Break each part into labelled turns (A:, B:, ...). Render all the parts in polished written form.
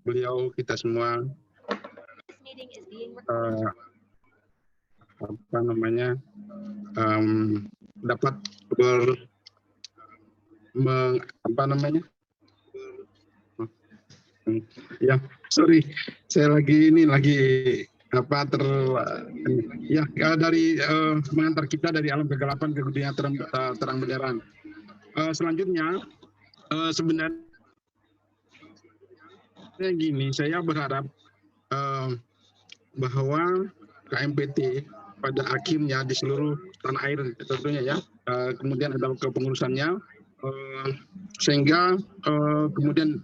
A: beliau kita semua uh, apa namanya dapat apa namanya ya sorry saya lagi apa ya dari mengantar kita dari alam kegelapan ke dunia terang benderang. Selanjutnya sebenarnya gini, saya berharap bahwa KMPT pada akhirnya di seluruh tanah air tentunya ya, kemudian ada kepengurusannya, sehingga kemudian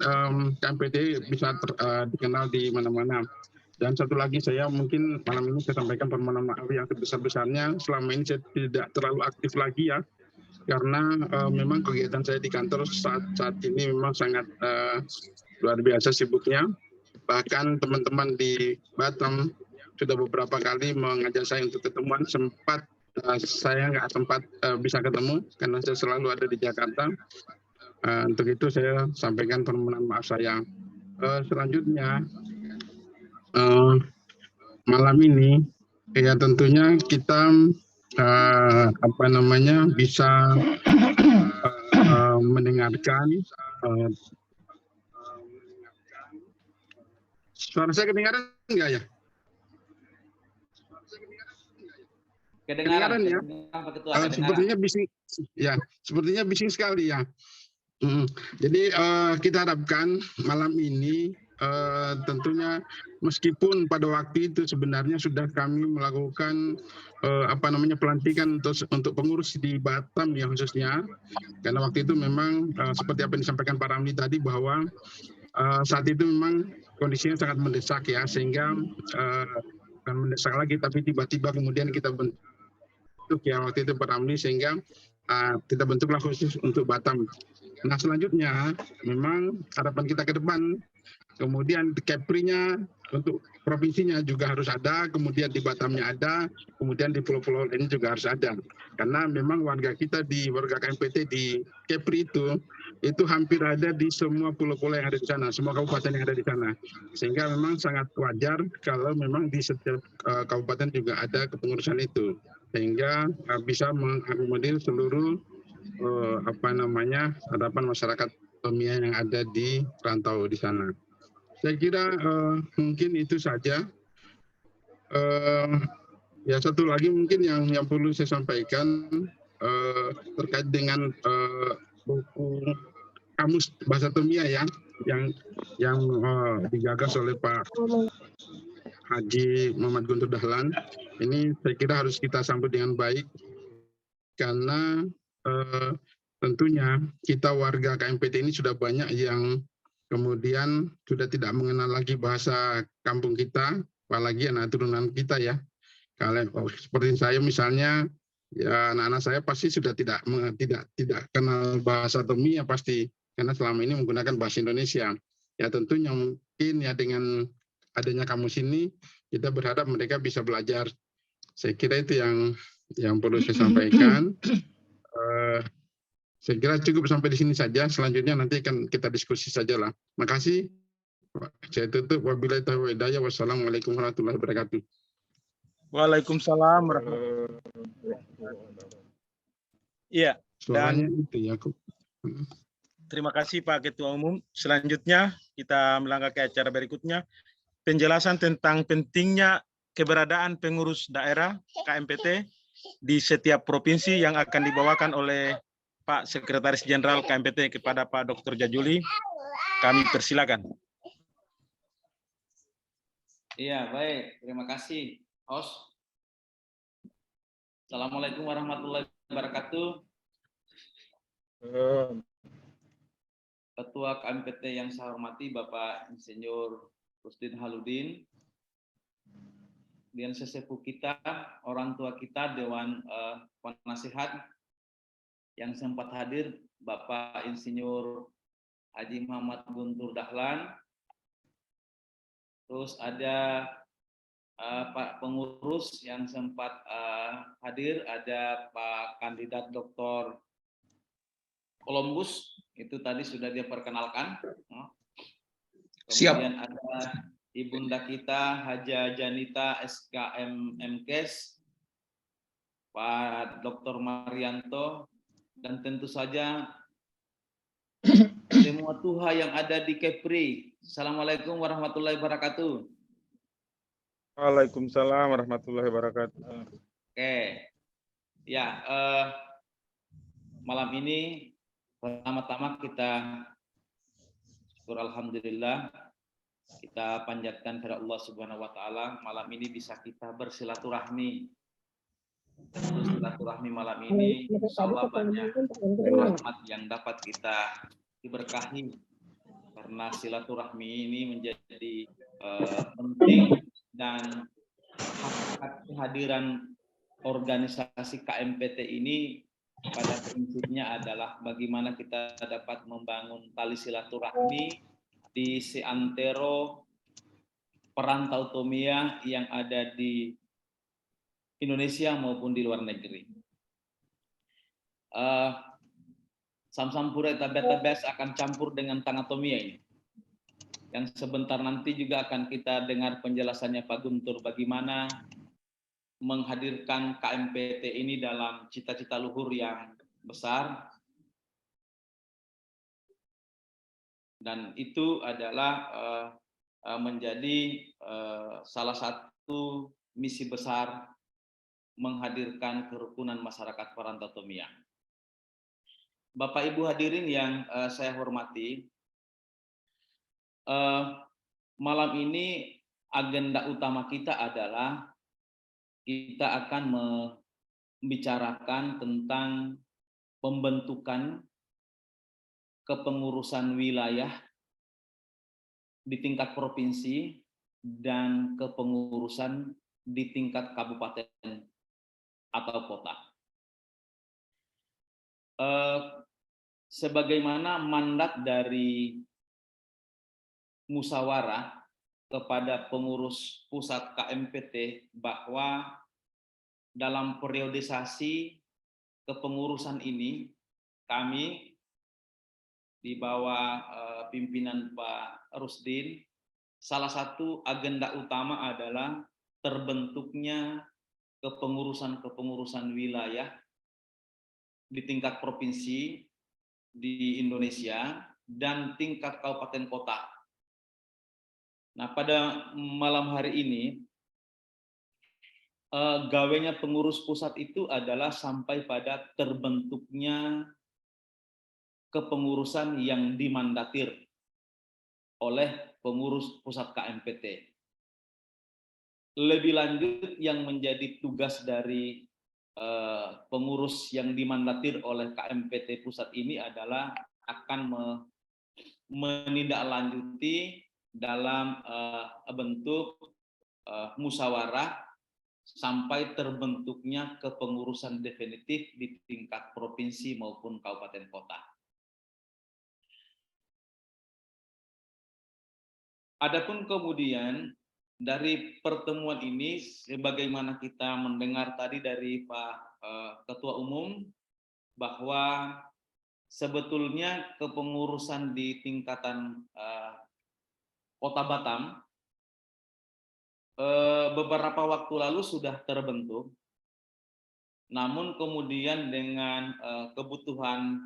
A: KMPT bisa dikenal di mana-mana. Dan satu lagi saya mungkin malam ini saya sampaikan permohonan maaf yang sebesar-besarnya, selama ini saya tidak terlalu aktif lagi ya, karena memang kegiatan saya di kantor saat ini memang sangat luar biasa sibuknya. Bahkan teman-teman di Batam sudah beberapa kali mengajak saya untuk ketemuan, saya nggak sempat bisa ketemu karena saya selalu ada di Jakarta. Untuk itu saya sampaikan permohonan maaf saya. Selanjutnya malam ini ya tentunya kita apa namanya bisa mendengarkan suara saya kedengaran enggak ya? Kedengaran ya? Sepertinya bising ya, sepertinya bising sekali ya. Jadi kita harapkan malam ini tentunya meskipun pada waktu itu sebenarnya sudah kami melakukan apa namanya pelantikan untuk pengurus di Batam ya khususnya, karena waktu itu memang seperti apa yang disampaikan Pak Ramli tadi bahwa saat itu memang kondisinya sangat mendesak ya, sehingga bukan mendesak lagi tapi tiba-tiba kemudian kita bentuk ya waktu itu Pak Ramli, sehingga kita bentuklah khusus untuk Batam. Nah selanjutnya memang harapan kita ke depan, kemudian Kepri-nya untuk provinsinya juga harus ada, kemudian di Batamnya ada, kemudian di pulau-pulau lainnya juga harus ada. Karena memang warga kita warga KMPT di Kepri itu hampir ada di semua pulau-pulau yang ada di sana, semua kabupaten yang ada di sana. Sehingga memang sangat wajar kalau memang di setiap kabupaten juga ada kepengurusan itu. Sehingga bisa mengakomodir seluruh apa namanya harapan masyarakat Tomia yang ada di rantau di sana. Saya kira mungkin itu saja. Ya satu lagi mungkin yang perlu saya sampaikan terkait dengan buku kamus bahasa Tomia ya, yang digagas oleh Pak Haji Muhammad Guntur Dahlan. Ini saya kira harus kita sambut dengan baik karena tentunya kita warga KMPT ini sudah banyak yang kemudian sudah tidak mengenal lagi bahasa kampung kita, apalagi anak turunan kita ya. Kalau seperti saya misalnya, ya anak-anak saya pasti sudah tidak kenal bahasa Tomia pasti, karena selama ini menggunakan bahasa Indonesia. Ya tentunya mungkin ya dengan adanya kamus ini kita berharap mereka bisa belajar. Saya kira itu yang perlu saya sampaikan. Saya kira cukup sampai di sini saja. Selanjutnya nanti akan kita diskusi saja lah. Makasih. Saya tutup. Wabillahi taufiq wal hidayah. Wassalamualaikum warahmatullahi wabarakatuh.
B: Waalaikumsalam warahmatullahi wabarakatuh. Iya.
A: Suaranya itu ya.
B: Terima kasih Pak Ketua Umum. Selanjutnya kita melangkah ke acara berikutnya. Penjelasan tentang pentingnya keberadaan pengurus daerah KMPT di setiap provinsi yang akan dibawakan oleh Pak Sekretaris Jenderal KMPT kepada Pak Dr. Jajuli. Kami persilakan.
C: Iya, baik. Terima kasih, host. Assalamualaikum warahmatullahi wabarakatuh. Ketua KMPT yang saya hormati Bapak Insinyur Rusdin Haludin, dan sesepuh kita, orang tua kita, Dewan Penasihat yang sempat hadir, Bapak Insinyur Haji Muhammad Guntur Dahlan, terus ada Pak pengurus yang sempat hadir, ada Pak Kandidat Dr. Columbus, itu tadi sudah dia perkenalkan. Kemudian ada Ibunda kita Haja Janita SKM MKes, Pak Dr. Marianto, dan tentu saja semua Tuha yang ada di Kepri. Assalamualaikum warahmatullahi wabarakatuh.
B: Waalaikumsalam warahmatullahi wabarakatuh.
C: Oke, ya malam ini pertama-tama kita syukur alhamdulillah, kita panjatkan kepada Allah Subhanahu wa taala, malam ini bisa kita bersilaturahmi. Silaturahmi malam ini insyaallah banyak rahmat yang dapat kita diberkahi, karena silaturahmi ini menjadi penting, dan hakikat kehadiran organisasi KMPT ini pada prinsipnya adalah bagaimana kita dapat membangun tali silaturahmi di seantero perantau Tomia yang ada di Indonesia maupun di luar negeri. Samsampura Tabes akan campur dengan tanah Tomia ini, yang sebentar nanti juga akan kita dengar penjelasannya Pak Guntur bagaimana menghadirkan KMPT ini dalam cita-cita luhur yang besar, dan itu adalah menjadi salah satu misi besar menghadirkan kerukunan masyarakat perantau Tomia. Bapak Ibu hadirin yang saya hormati, malam ini agenda utama kita adalah kita akan membicarakan tentang pembentukan kepengurusan wilayah di tingkat provinsi dan kepengurusan di tingkat kabupaten atau kota. Sebagaimana mandat dari musyawarah kepada pengurus pusat KMPT bahwa dalam periodisasi kepengurusan ini kami di bawah pimpinan Pak Rusdin, salah satu agenda utama adalah terbentuknya kepengurusan wilayah di tingkat provinsi di Indonesia dan tingkat kabupaten kota. Nah, pada malam hari ini, gawenya pengurus pusat itu adalah sampai pada terbentuknya kepengurusan yang dimandatir oleh pengurus pusat KMPT. Lebih lanjut, yang menjadi tugas dari pengurus yang dimandatir oleh KMPT pusat ini adalah akan menindaklanjuti dalam bentuk musyawarah sampai terbentuknya kepengurusan definitif di tingkat provinsi maupun kabupaten kota. Adapun kemudian dari pertemuan ini, sebagaimana kita mendengar tadi dari Pak Ketua Umum, bahwa sebetulnya kepengurusan di tingkatan Kota Batam beberapa waktu lalu sudah terbentuk, namun kemudian dengan kebutuhan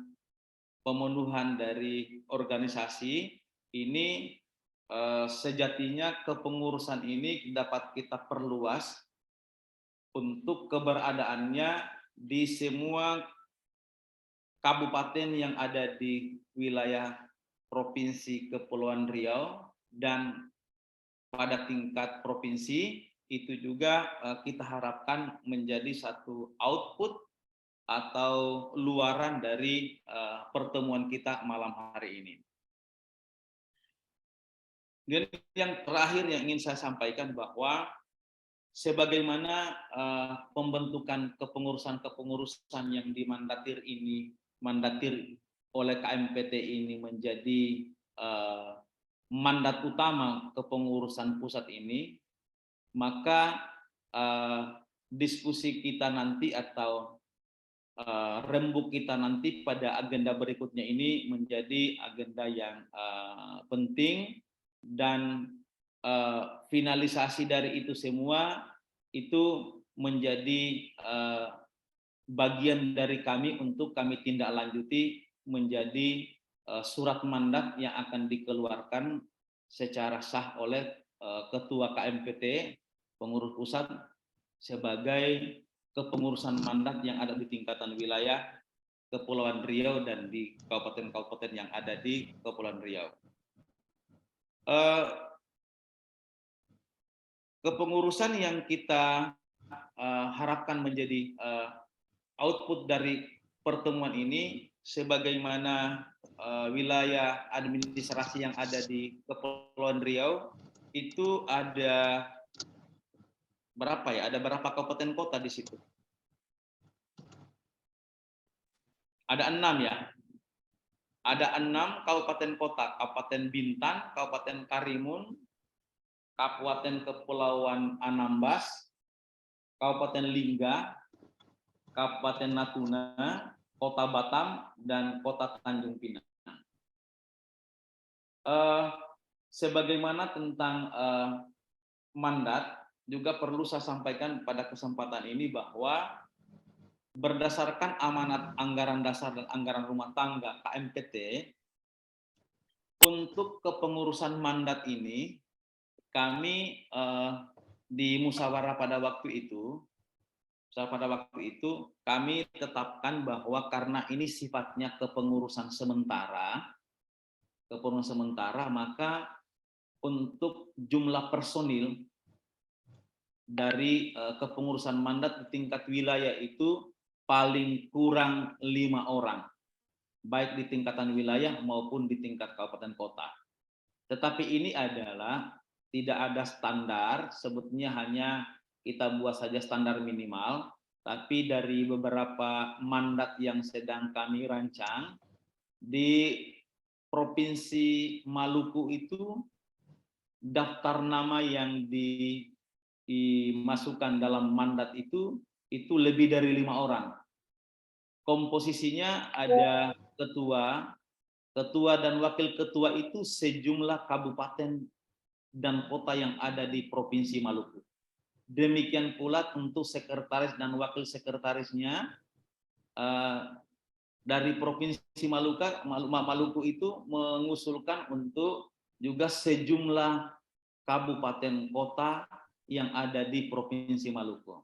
C: pemenuhan dari organisasi ini, sejatinya kepengurusan ini dapat kita perluas untuk keberadaannya di semua kabupaten yang ada di wilayah Provinsi Kepulauan Riau, dan pada tingkat provinsi itu juga kita harapkan menjadi satu output atau luaran dari pertemuan kita malam hari ini. Dan yang terakhir yang ingin saya sampaikan bahwa sebagaimana pembentukan kepengurusan yang dimandatir oleh KMPT ini menjadi mandat utama kepengurusan pusat ini, maka diskusi kita nanti atau rembuk kita nanti pada agenda berikutnya ini menjadi agenda yang penting dan finalisasi dari itu semua itu menjadi bagian dari kami untuk kami tindak lanjuti menjadi surat mandat yang akan dikeluarkan secara sah oleh Ketua KMPT pengurus pusat sebagai kepengurusan mandat yang ada di tingkatan wilayah Kepulauan Riau dan di kabupaten-kabupaten yang ada di Kepulauan Riau. Kepengurusan yang kita harapkan menjadi output dari pertemuan ini, sebagaimana wilayah administrasi yang ada di Kepulauan Riau itu ada berapa ya? Ada berapa kabupaten kota di situ? Ada 6 ya. Ada 6 kabupaten kota, Kabupaten Bintan, Kabupaten Karimun, Kabupaten Kepulauan Anambas, Kabupaten Lingga, Kabupaten Natuna, Kota Batam, dan Kota Tanjung Pinang. Sebagaimana tentang mandat, juga perlu saya sampaikan pada kesempatan ini bahwa berdasarkan amanat anggaran dasar dan anggaran rumah tangga KMPT, untuk kepengurusan mandat ini, kami di musyawarah pada waktu itu kami tetapkan bahwa karena ini sifatnya kepengurusan sementara, maka untuk jumlah personil dari kepengurusan mandat di tingkat wilayah itu paling kurang 5 orang, baik di tingkatan wilayah maupun di tingkat kabupaten kota. Tetapi ini adalah tidak ada standar, sebetulnya hanya kita buat saja standar minimal, tapi dari beberapa mandat yang sedang kami rancang, di Provinsi Maluku itu daftar nama yang dimasukkan dalam mandat itu lebih dari 5 orang. Komposisinya ada ketua dan wakil ketua itu sejumlah kabupaten dan kota yang ada di Provinsi Maluku. Demikian pula untuk sekretaris dan wakil sekretarisnya dari Provinsi Maluku itu mengusulkan untuk juga sejumlah kabupaten kota yang ada di Provinsi Maluku.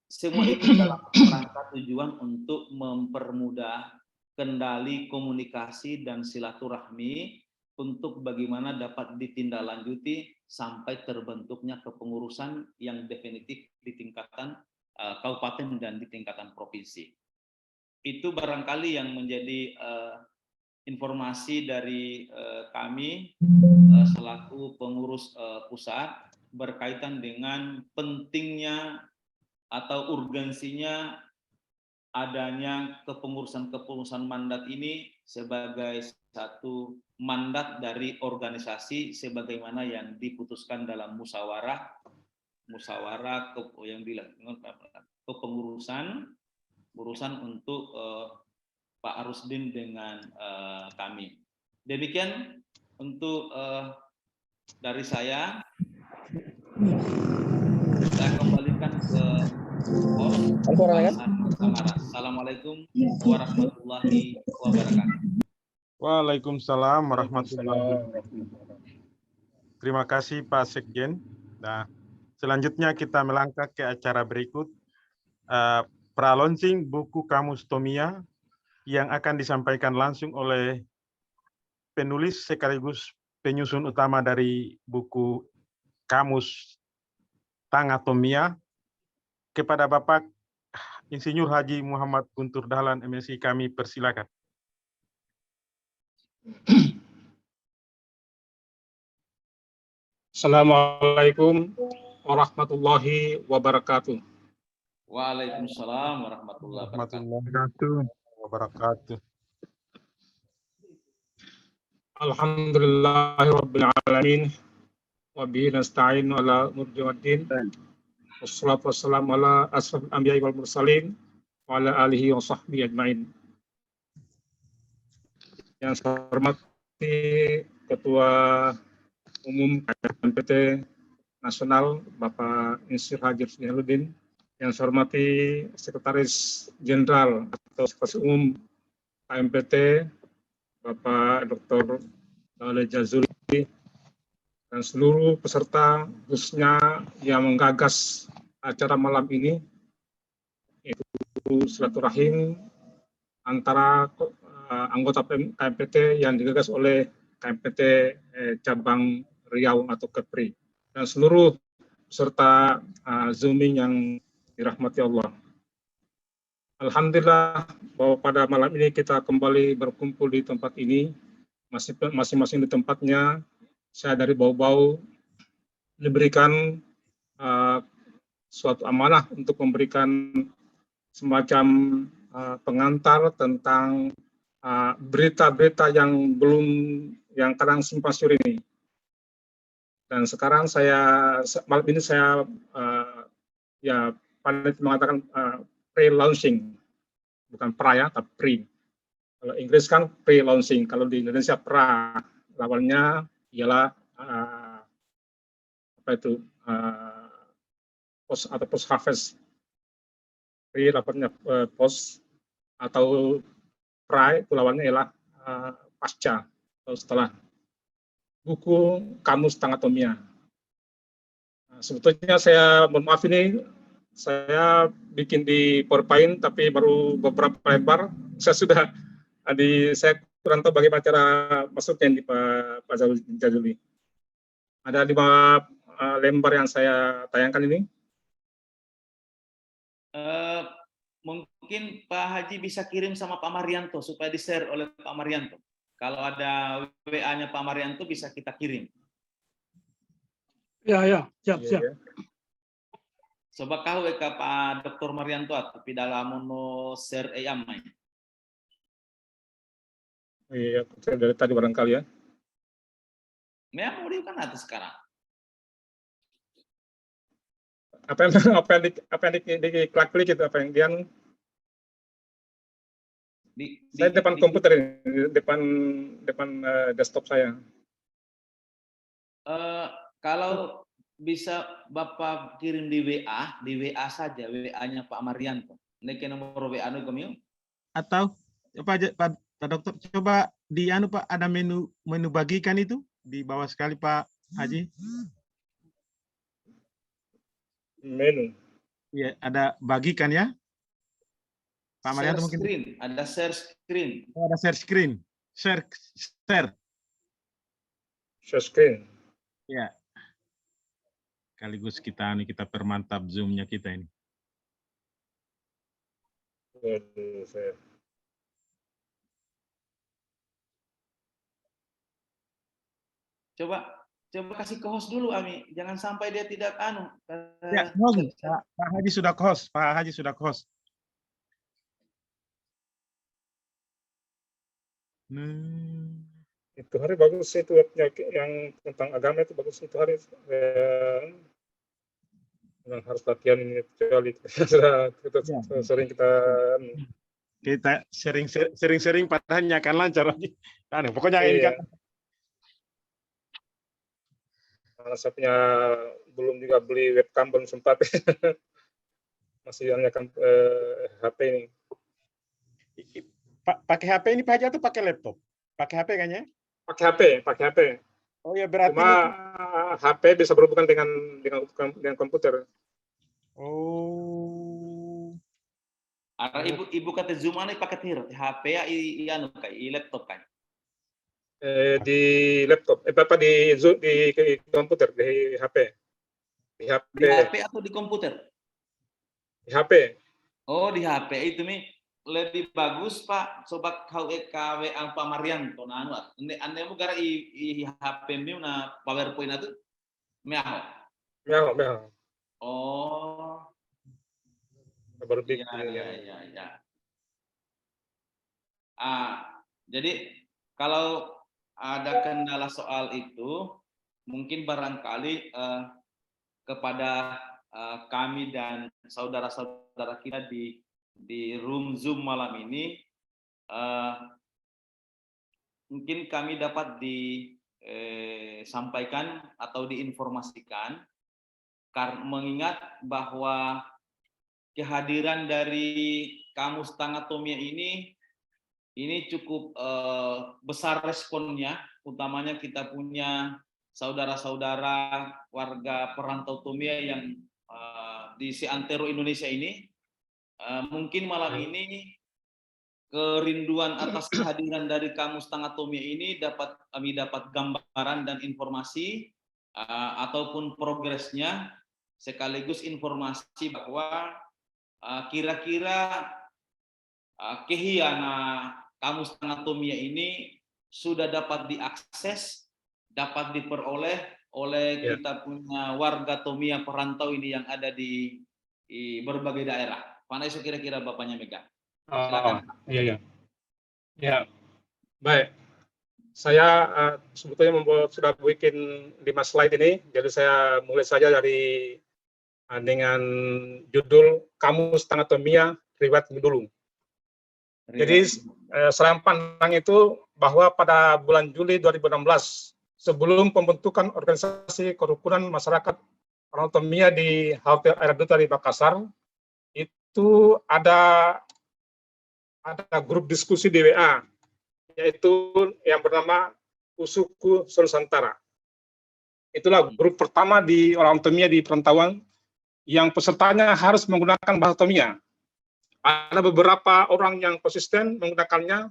C: Semua itu dalam rangka tujuan untuk mempermudah kendali komunikasi dan silaturahmi untuk bagaimana dapat ditindaklanjuti sampai terbentuknya kepengurusan yang definitif di tingkatan kabupaten dan di tingkatan provinsi. Itu barangkali yang menjadi informasi dari kami selaku pengurus pusat berkaitan dengan pentingnya atau urgensinya adanya kepengurusan mandat ini sebagai satu mandat dari organisasi sebagaimana yang diputuskan dalam musyawarah yang dilakukan kepengurusan untuk Pak Rusdin dengan kami. Demikian untuk dari saya. Saya kembalikan ke Assalamualaikum warahmatullahi wabarakatuh.
B: Waalaikumsalam warahmatullahi wabarakatuh. Terima kasih Pak Sekjen. Nah, selanjutnya kita melangkah ke acara berikut. Pra-launching buku Kamus Tomia yang akan disampaikan langsung oleh penulis sekaligus penyusun utama dari buku Kamus Tangah Tomia, kepada Bapak Insinyur Haji Muhammad Guntur Dahlan, MSI, kami persilakan.
D: Assalamualaikum warahmatullahi wabarakatuh.
C: Waalaikumsalam warahmatullahi
B: wabarakatuh.
D: Alhamdulillahirabbil alamin wa bihi nasta'in ala umuri waddin. Wassalatu wassalamu ala asrofil anbiya'i wal mursalin wa ala alihi wa sahbihi ajmain. Yang saya hormati Ketua Umum KMPT Nasional Bapak Insir Haji Jaluddin, yang saya hormati Sekretaris Jenderal atau Sekretaris Umum KMPT Bapak Dr. Lale Jazuli, dan seluruh peserta khususnya yang menggagas acara malam ini, yaitu silaturahim antara anggota KMPT yang digagas oleh KMPT cabang Riau atau Kepri, dan seluruh peserta Zooming yang dirahmati Allah. Alhamdulillah bahwa pada malam ini kita kembali berkumpul di tempat ini, masing-masing di tempatnya. Saya dari bau-bau diberikan suatu amanah untuk memberikan semacam pengantar tentang berita-berita yang kadang simpang siur ini. Dan sekarang malam ini saya panitia mengatakan pre-launching, bukan pra ya, tapi pre. Kalau Inggris kan pre-launching, kalau di Indonesia pra, lawannya ialah post atau post harvest. Pre lawannya post, atau pra itu lawannya ialah pasca atau setelah. Buku Kamus Thanatophomia. Sebetulnya saya mohon maaf ini, saya bikin di PowerPoint tapi baru beberapa lembar. Saya kurang tahu bagaimana cara masuknya di Pak Jazuli. Ada 5 lembar yang saya tayangkan ini.
C: Mungkin Pak Haji bisa kirim sama Pak Marianto supaya di-share oleh Pak Marianto. Kalau ada WA-nya Pak Marianto bisa kita kirim.
E: Ya, siap.
C: Coba kau ke Pak Dr. Marianto atau dalam mono share amai.
D: Iya, dari tadi barangkali ya.
C: Memang dia kan atas sekarang.
D: Apa yang diklik-klik itu, apa yang dia saya depan komputer ini, depan desktop saya.
C: Kalau bisa Bapak kirim di WA saja, WA-nya Pak Marianto. Niki nomor WA nu kami.
B: Atau Pak Dokter, coba di Pak, ada menu bagikan itu di bawah sekali Pak Haji.
D: Menu.
B: Iya, ada bagikan ya. Pak Marianto mungkin.
C: Screen, ada share screen.
B: Oh, ada share screen. Share.
D: Share screen.
B: Ya. Sekaligus kita permantap Zoom-nya kita ini.
C: Coba kasih ke host dulu, Ami. Jangan sampai dia tidak
B: Ya, Pak Haji sudah host.
D: Itu hari bagus, itu webnya yang tentang agama itu bagus, itu hari yang harus latihan ini, kecuali sering
B: kita sering padahal akan lancar lagi. Pokoknya ini kan.
D: Saya punya belum juga beli webcam, belum sempat. Masih hanya HP ini.
B: Pakai HP ini Pak Haji atau pakai laptop? Pakai HP kayaknya?
D: Pakai HP.
B: Oh ya, berarti
D: cuma HP bisa berhubungan dengan komputer.
B: Oh.
C: Ada ibu kata Zoom ini pakai HP ya, i laptop kan?
D: Di laptop, di komputer, di HP. Di
C: HP atau di komputer?
D: Di HP.
C: Oh, di HP itu lebih bagus Pak. Coba kau KW ang Pak Marianto na ane mo gara i HP mo na PowerPoint itu meaho. Oh. Ya. Jadi kalau ada kendala soal itu, mungkin barangkali kepada kami dan saudara-saudara kita di room Zoom malam ini, mungkin kami dapat sampaikan atau diinformasikan, karena mengingat bahwa kehadiran dari Kamus Tangatomia ini cukup besar responnya, utamanya kita punya saudara-saudara warga perantau Tomia yang di seantero Indonesia ini. Mungkin malam ini kerinduan atas kehadiran dari Kamus Tangatomia ini kami dapat gambaran dan informasi ataupun progresnya, sekaligus informasi bahwa kira-kira kehiana Kamus Tangatomia ini sudah dapat diakses, dapat diperoleh oleh kita punya warga Tomia perantau ini yang ada di berbagai daerah. Mana itu kira-kira Bapaknya Mega? Silakan.
D: Ya, baik. Saya sebetulnya sudah bikin 5 slide ini, jadi saya mulai saja dari dengan judul Kamus Tangatomia Riwayat dulu. Jadi serangan pandang itu bahwa pada bulan Juli 2016, sebelum pembentukan organisasi kerukunan masyarakat orang Tomia di halte Air Duta di Makassar, itu ada grup diskusi di WA, yaitu yang bernama Usuku Nusantara. Itulah grup pertama di orang Tomia di perantauan yang pesertanya harus menggunakan bahasa Tomia. Ada beberapa orang yang konsisten menggunakannya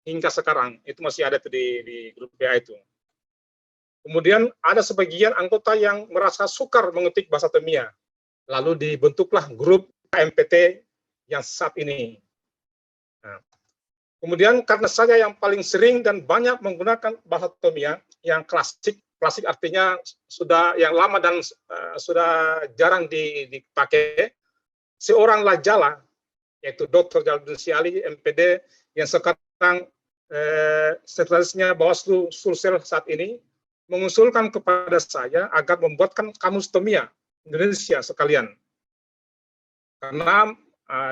D: hingga sekarang. Itu masih ada di grup WA itu. Kemudian ada sebagian anggota yang merasa sukar mengetik bahasa Tomia. Lalu dibentuklah grup KMPT yang saat ini. Nah, kemudian karena saya yang paling sering dan banyak menggunakan bahasa Tomia yang klasik artinya sudah yang lama dan sudah jarang dipakai, seorang lajala, yaitu Dr. Jaludin Siali, MPD, yang sekarang sekretarisnya Bawaslu Sulsel saat ini, mengusulkan kepada saya agar membuatkan Kamus Tomia Indonesia sekalian. Karena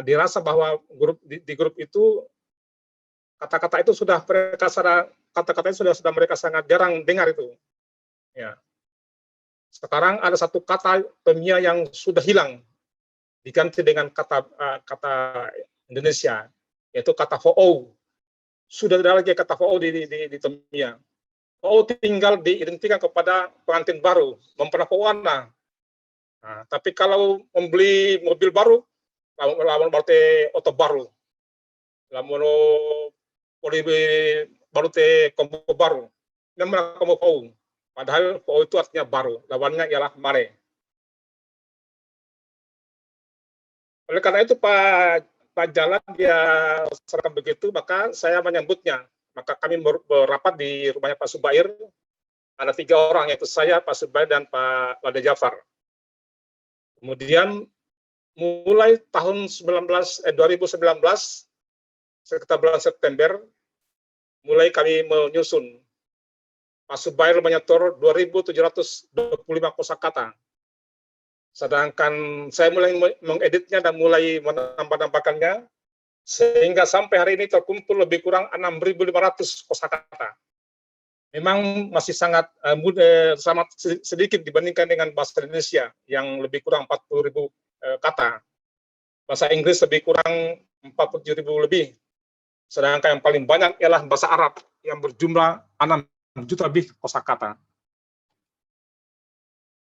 D: dirasa bahwa di grup itu kata-kata itu sudah mereka sangat jarang dengar itu. Ya. Sekarang ada satu kata Tomia yang sudah hilang, diganti dengan kata Indonesia, yaitu kata fo'ou. Sudah tidak lagi kata fo'ou di Tomia. Fo'ou tinggal diidentikan kepada pengantin baru, memperapuana. Nah, tapi kalau membeli mobil baru, lamun berarti oto baru. Lamun baru te kompo baru. Namanya kompo fo'ou. Padahal fo'ou itu artinya baru. Lawannya ialah mare. Oleh karena itu Pak Jalan dia serahkan begitu, maka saya menyambutnya. Maka kami berapat di rumahnya Pak Subair. Ada 3 orang, yaitu saya, Pak Subair, dan Pak Lada Jafar. Kemudian mulai tahun 2019, sekitar bulan September, mulai kami menyusun. Pak Subair menyetor 2.725 kosakata. Sedangkan saya mulai mengeditnya dan mulai menambah-nambahkannya, sehingga sampai hari ini terkumpul lebih kurang 6.500 kosakata. Memang masih sangat sedikit dibandingkan dengan bahasa Indonesia yang lebih kurang 40.000 kata. Bahasa Inggris lebih kurang 47.000 lebih. Sedangkan yang paling banyak ialah bahasa Arab yang berjumlah 6 juta lebih kosakata.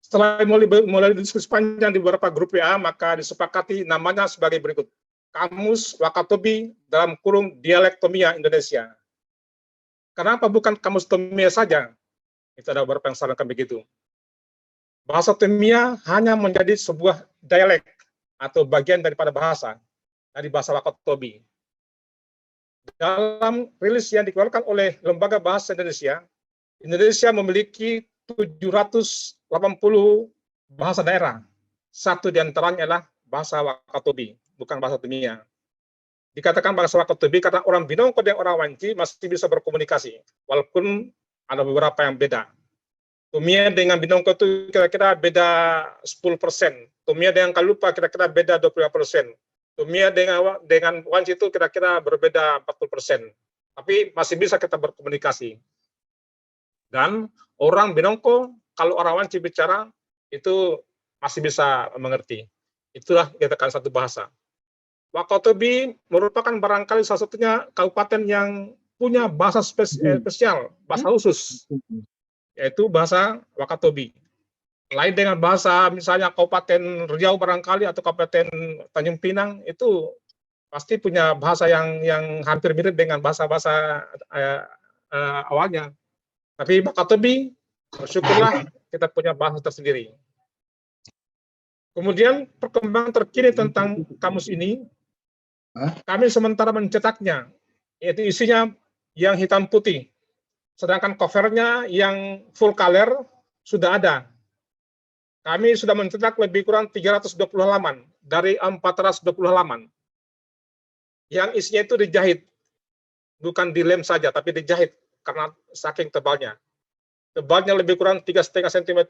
D: Setelah mulai diskusi panjang di beberapa grup WA, maka disepakati namanya sebagai berikut. Kamus Wakatobi dalam kurung dialek Tomia Indonesia. Kenapa bukan Kamus Tomia saja? Itu ada beberapa yang sarankan begitu. Bahasa Tomia hanya menjadi sebuah dialek atau bagian daripada bahasa dari bahasa Wakatobi. Dalam rilis yang dikeluarkan oleh Lembaga Bahasa Indonesia, Indonesia memiliki 780 bahasa daerah. Satu di antaranya adalah bahasa Wakatobi, bukan bahasa Tomia. Dikatakan bahasa Wakatobi karena orang Binongko dan orang Wanci masih bisa berkomunikasi, walaupun ada beberapa yang beda. Tomia dengan Binongko itu kira-kira beda 10%. Tomia dengan Kalupa kira-kira beda 25%. Tomia dengan Wanci itu kira-kira berbeda 40%. Tapi masih bisa kita berkomunikasi. Dan orang Binongko, kalau orang Wanci bicara, itu masih bisa mengerti. Itulah dikatakan satu bahasa. Wakatobi merupakan barangkali salah satunya kabupaten yang punya bahasa spesial, bahasa khusus, yaitu bahasa Wakatobi. Lain dengan bahasa misalnya Kabupaten Riau barangkali atau Kabupaten Tanjung Pinang, itu pasti punya bahasa yang hampir mirip dengan bahasa-bahasa awalnya. Tapi Wakatobi, bersyukurlah kita punya bahasa tersendiri. Kemudian perkembangan terkini tentang kamus ini, kami sementara mencetaknya, yaitu isinya yang hitam putih, sedangkan covernya yang full color sudah ada. Kami sudah mencetak lebih kurang 320 halaman dari 420 halaman. Yang isinya itu dijahit, bukan dilem saja, tapi dijahit karena saking tebalnya. Tebalnya lebih kurang 3,5 cm.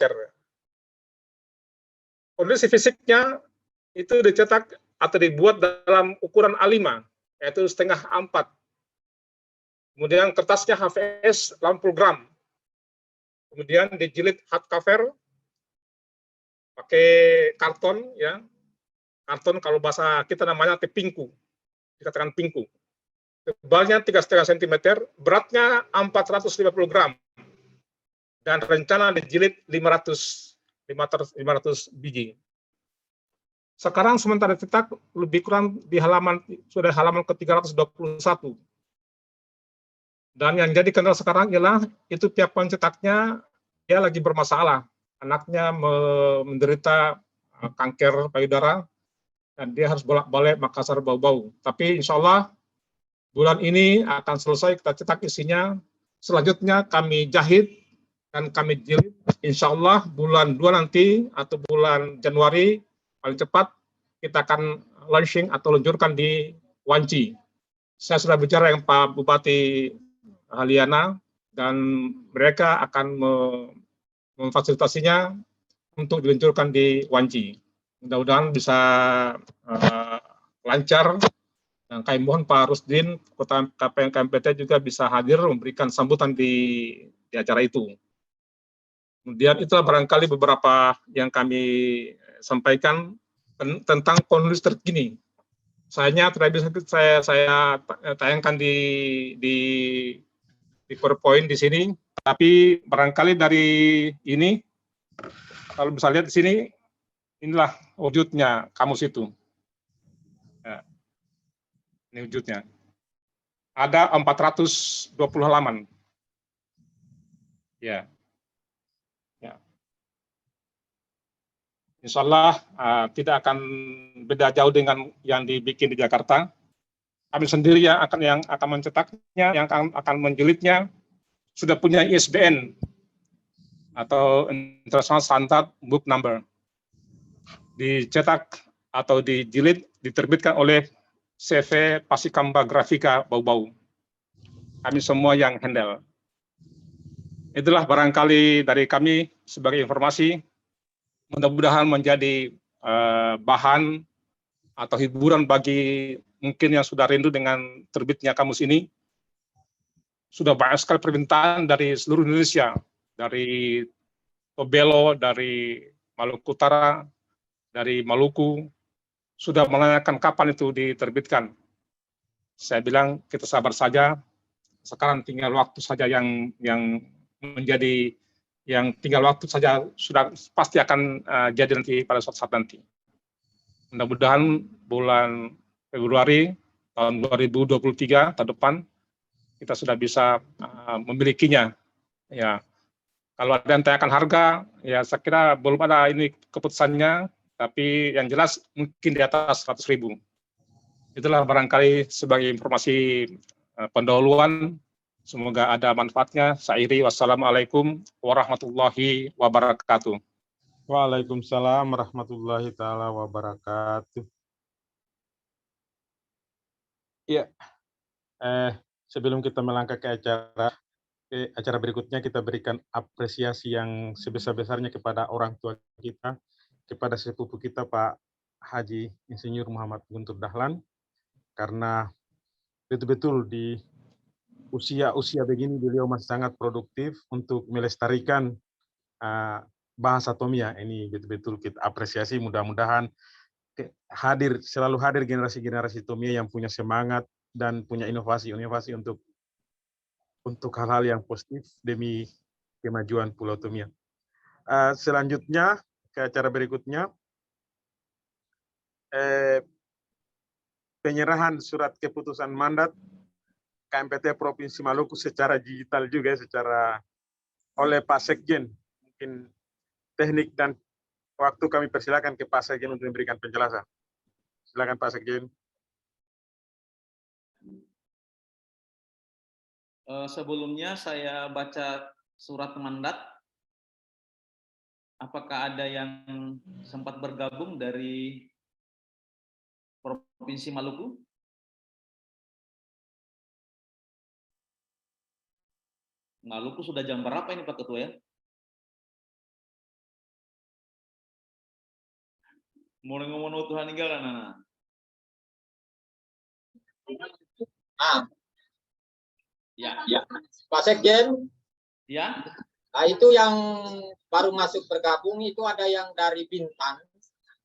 D: Kondisi fisiknya itu dicetak atau dibuat dalam ukuran A5, yaitu setengah A4. Kemudian kertasnya HVS 80 gram. Kemudian dijilid hardcover pakai karton, ya. Karton kalau bahasa kita namanya pingku, dikatakan pingku. Tebalnya 3,5 cm, beratnya 450 gram. Dan rencana dijilid 500 biji. Sekarang sementara cetak lebih kurang di sudah halaman ke-321. Dan yang jadi kendala sekarang ialah itu pihak pencetaknya dia lagi bermasalah. Anaknya menderita kanker payudara dan dia harus bolak-balik Makassar bau-bau. Tapi insya Allah bulan ini akan selesai kita cetak isinya. Selanjutnya kami jahit dan kami jilid. Insya Allah bulan 2 nanti atau bulan Januari paling cepat kita akan launching atau luncurkan di Wanci. Saya sudah bicara dengan Pak Bupati Haliana dan mereka akan memfasilitasinya untuk diluncurkan di Wanci. Mudah-mudahan bisa lancar. Dan kami mohon Pak Rusdin, Kota KPN KMPT juga bisa hadir memberikan sambutan di acara itu. Kemudian itulah barangkali beberapa yang kami sampaikan tentang kondisi terkini. Sayangnya tidak bisa saya tayangkan di PowerPoint di sini, tapi barangkali dari ini, kalau bisa lihat di sini, inilah wujudnya kamus itu. Ya, ini wujudnya. Ada 420 halaman. Ya. Insya Allah tidak akan beda jauh dengan yang dibikin di Jakarta. Kami sendiri yang akan mencetaknya, yang akan menjilidnya, sudah punya ISBN atau International Standard Book Number. Dicetak atau dijilid, diterbitkan oleh CV Pasikamba Grafika Bau-Bau. Kami semua yang handle. Itulah barangkali dari kami sebagai informasi. Mudah-mudahan menjadi bahan atau hiburan bagi mungkin yang sudah rindu dengan terbitnya kamus ini. Sudah banyak sekali permintaan dari seluruh Indonesia, dari Tobelo, dari Maluku Utara, dari Maluku, sudah menanyakan kapan itu diterbitkan. Saya bilang kita sabar saja, sekarang tinggal waktu saja yang menjadi yang tinggal waktu saja sudah pasti akan jadi nanti pada suatu saat nanti. Mudah-mudahan bulan Februari tahun 2023 tahun depan kita sudah bisa memilikinya. Ya, kalau ada yang tanyakan harga, ya saya kira belum ada ini keputusannya, tapi yang jelas mungkin di atas 100.000. Itulah barangkali sebagai informasi pendahuluan. Semoga ada manfaatnya. Saya wassalamualaikum warahmatullahi wabarakatuh.
E: Waalaikumsalam warahmatullahi taala wabarakatuh. Ya, sebelum kita melangkah ke acara berikutnya, kita berikan apresiasi yang sebesar-besarnya kepada orang tua kita, kepada sepupu kita Pak Haji Insinyur Muhammad Guntur Dahlan, karena betul-betul di usia begini beliau masih sangat produktif untuk melestarikan bahasa Tomia. Ini betul-betul kita apresiasi, mudah-mudahan selalu hadir generasi-generasi Tomia yang punya semangat dan punya inovasi-inovasi untuk hal-hal yang positif demi kemajuan Pulau Tomia. Selanjutnya ke acara berikutnya, penyerahan surat keputusan mandat KMPT Provinsi Maluku secara digital juga, oleh Pak Sekjen. Mungkin teknik dan waktu kami persilakan ke Pak Sekjen untuk memberikan penjelasan. Silakan Pak Sekjen.
C: Sebelumnya saya baca surat mandat. Apakah ada yang sempat bergabung dari Provinsi Maluku? Maluku sudah jam berapa ini Pak Ketua ya? Mulai ngomong Tuhan tinggal kan?
F: Ya, Pak Sekjen.
C: Ya.
F: Nah, itu yang baru masuk bergabung itu ada yang dari Bintan,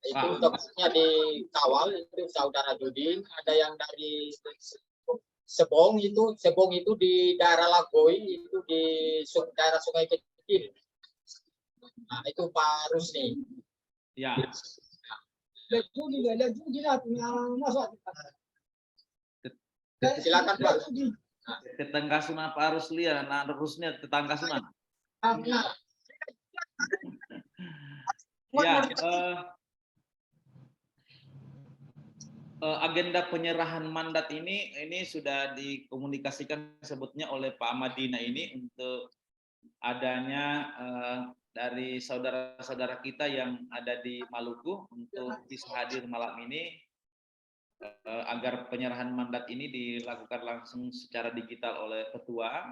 F: itu tepatnya di Kawal, itu Saudara Judin. Ada yang dari Sebong itu di daerah Lagoy, itu di daerah Sungai Kecil. Nah, itu Pak Rusni.
C: Ya.
F: Silakan Pak.
C: Tetangga Sunan Pak Rusli ya, nah Rusni tetangga Sunan. Ya, agenda penyerahan mandat ini sudah dikomunikasikan sebutnya oleh Pak Madina ini untuk adanya dari saudara-saudara kita yang ada di Maluku untuk bisa hadir malam ini agar penyerahan mandat ini dilakukan langsung secara digital oleh ketua.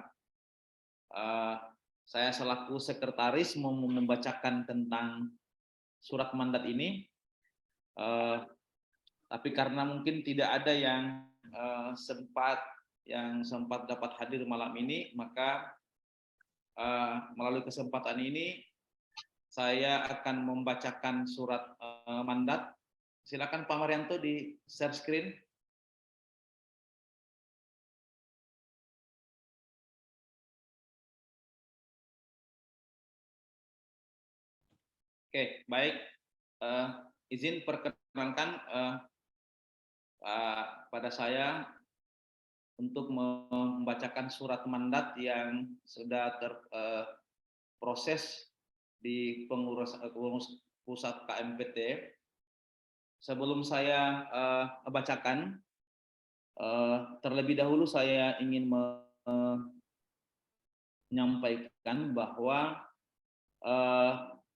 C: Saya selaku sekretaris mau membacakan tentang surat mandat ini, tapi karena mungkin tidak ada yang sempat dapat hadir malam ini, maka melalui kesempatan ini saya akan membacakan surat mandat. Silakan Pak Marianto di share screen. Oke, baik. Izin perkenalkan pada saya untuk membacakan surat mandat yang sudah terproses di pengurus pusat KMPT. Sebelum saya bacakan, terlebih dahulu saya ingin menyampaikan bahwa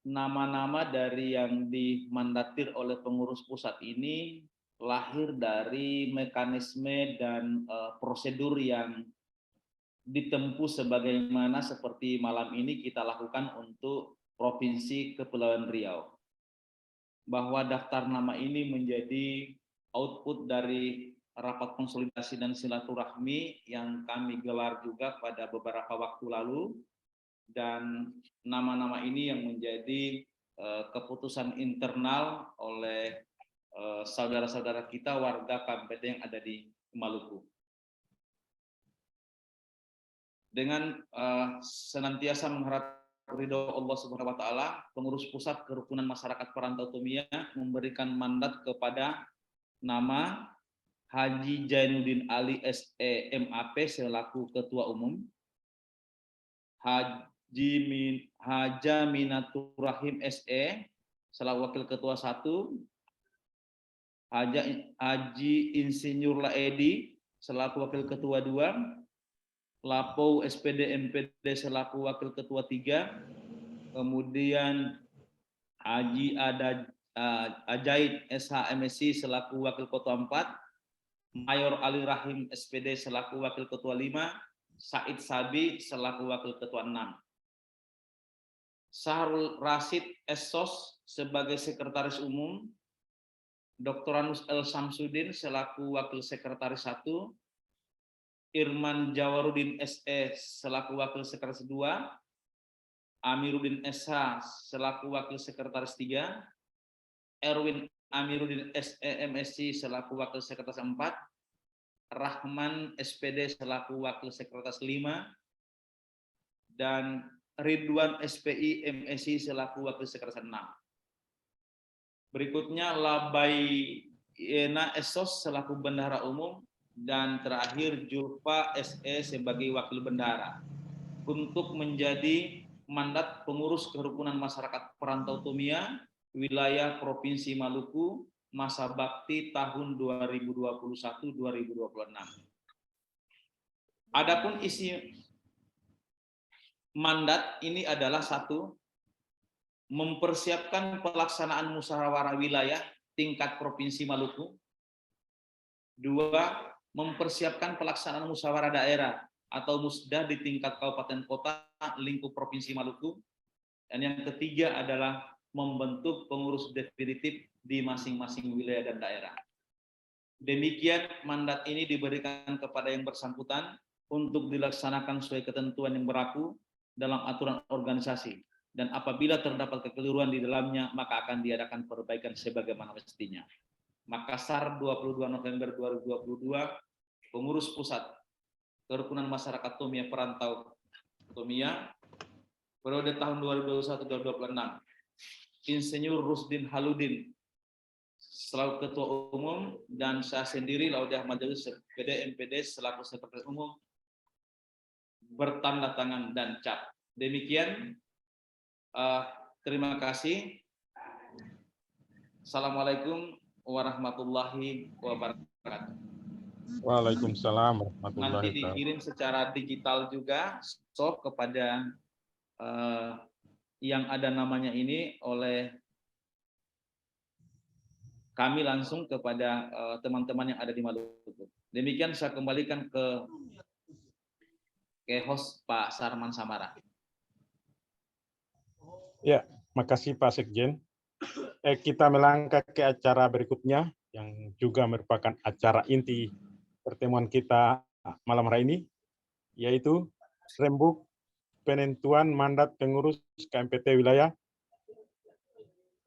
C: nama-nama dari yang dimandatir oleh pengurus pusat ini lahir dari mekanisme dan prosedur yang ditempuh sebagaimana seperti malam ini kita lakukan untuk Provinsi Kepulauan Riau. Bahwa daftar nama ini menjadi output dari rapat konsolidasi dan silaturahmi yang kami gelar juga pada beberapa waktu lalu, dan nama-nama ini yang menjadi keputusan internal oleh saudara-saudara kita warga KMPT yang ada di Maluku. Dengan senantiasa mengharap ridho Allah Subhanahu wa taala, pengurus pusat Kerukunan Masyarakat Perantau Tomia memberikan mandat kepada nama Haji Jainuddin Ali SE MAP selaku Ketua Umum, Haja Minatur Rahim SE selaku Wakil Ketua 1, Haji Insinyur Laedi selaku Wakil Ketua 2, Lapou SPD MPD selaku Wakil Ketua 3, kemudian Haji Ajaid SH MSI selaku Wakil Ketua 4, Mayor Ali Rahim SPD selaku Wakil Ketua 5, Said Sabi selaku Wakil Ketua 6. Sahrul Rasid SSOS sebagai Sekretaris Umum, Dr. Anus El Samsudin selaku Wakil Sekretaris 1, Irman Jawarudin SE selaku Wakil Sekretaris 2, Amiruddin SH selaku Wakil Sekretaris 3, Erwin Amiruddin SE MSc selaku Wakil Sekretaris 4, Rahman SPD selaku Wakil Sekretaris 5, dan Ridwan SPI MSc selaku Wakil Sekretaris 6. Berikutnya Labai Yena Esos selaku Bendahara Umum, dan terakhir Julfa SE sebagai Wakil Bendahara untuk menjadi mandat pengurus kerukunan masyarakat perantau Tomia wilayah Provinsi Maluku masa bakti tahun 2021-2026. Adapun isi mandat ini adalah: 1, mempersiapkan pelaksanaan musyawarah wilayah tingkat Provinsi Maluku. 2, mempersiapkan pelaksanaan musyawarah daerah atau musda di tingkat kabupaten kota lingkup Provinsi Maluku. Dan yang ketiga adalah membentuk pengurus definitif di masing-masing wilayah dan daerah. Demikian mandat ini diberikan kepada yang bersangkutan untuk dilaksanakan sesuai ketentuan yang berlaku dalam aturan organisasi, dan apabila terdapat kekeliruan di dalamnya maka akan diadakan perbaikan sebagaimana mestinya. Makassar, 22 November 2022, Pengurus Pusat Kerukunan Masyarakat Tomia Perantau Tomia, periode tahun 2021-2026. Insinyur Rusdin Haludin selaku Ketua Umum, dan saya sendiri Laude Ahmad Jalil PD MPD selaku Sekretaris Umum bertanda tangan dan cap. Demikian, terima kasih. Assalamualaikum warahmatullahi wabarakatuh.
E: Waalaikumsalam warahmatullahi
C: Nanti
E: wabarakatuh.
C: dikirim secara digital juga soft kepada yang ada namanya ini oleh kami langsung kepada teman-teman yang ada di Maluku. Demikian saya kembalikan ke host Pak Sarman Samara.
E: Ya, makasih Pak Sekjen. Kita melangkah ke acara berikutnya yang juga merupakan acara inti pertemuan kita malam hari ini, yaitu rembuk penentuan mandat pengurus KMPT wilayah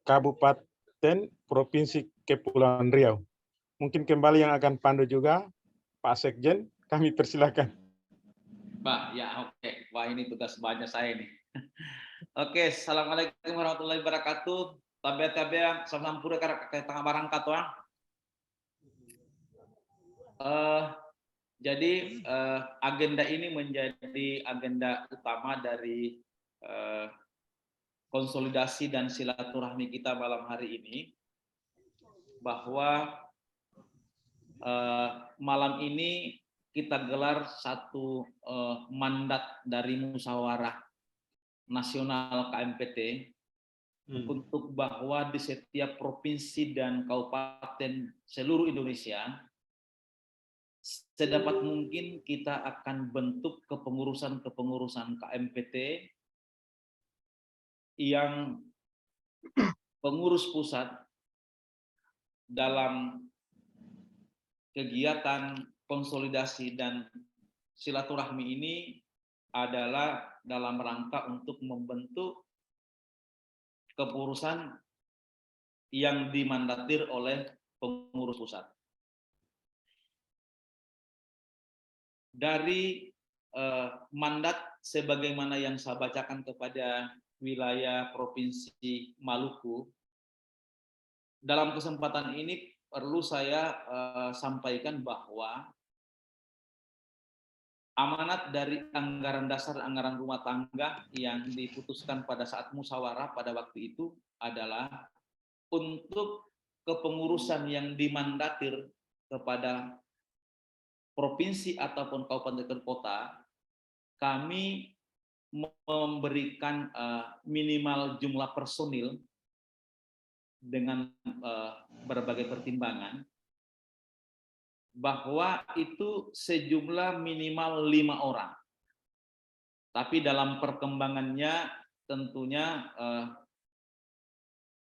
E: Kabupaten Provinsi Kepulauan Riau. Mungkin kembali yang akan pandu juga Pak Sekjen, kami persilakan.
C: Pak, ya oke. Wah, ini tugas banyak saya ini. Oke, assalamualaikum warahmatullahi wabarakatuh. Tabia-tabia sampura kakak tengah barang katwa. Jadi agenda ini menjadi agenda utama dari konsolidasi dan silaturahmi kita malam hari ini, bahwa malam ini kita gelar satu mandat dari musyawarah nasional KMPT untuk bahwa di setiap provinsi dan kabupaten seluruh Indonesia sedapat mungkin kita akan bentuk kepengurusan KMPT yang pengurus pusat dalam kegiatan konsolidasi dan silaturahmi ini adalah dalam rangka untuk membentuk kepengurusan yang dimandatir oleh pengurus pusat. Dari mandat sebagaimana yang saya bacakan kepada wilayah Provinsi Maluku, dalam kesempatan ini perlu saya sampaikan bahwa amanat dari anggaran dasar anggaran rumah tangga yang diputuskan pada saat musyawarah pada waktu itu adalah untuk kepengurusan yang dimandatir kepada provinsi ataupun kabupaten kota, kami memberikan minimal jumlah personil dengan berbagai pertimbangan, bahwa itu sejumlah minimal 5 orang. Tapi dalam perkembangannya tentunya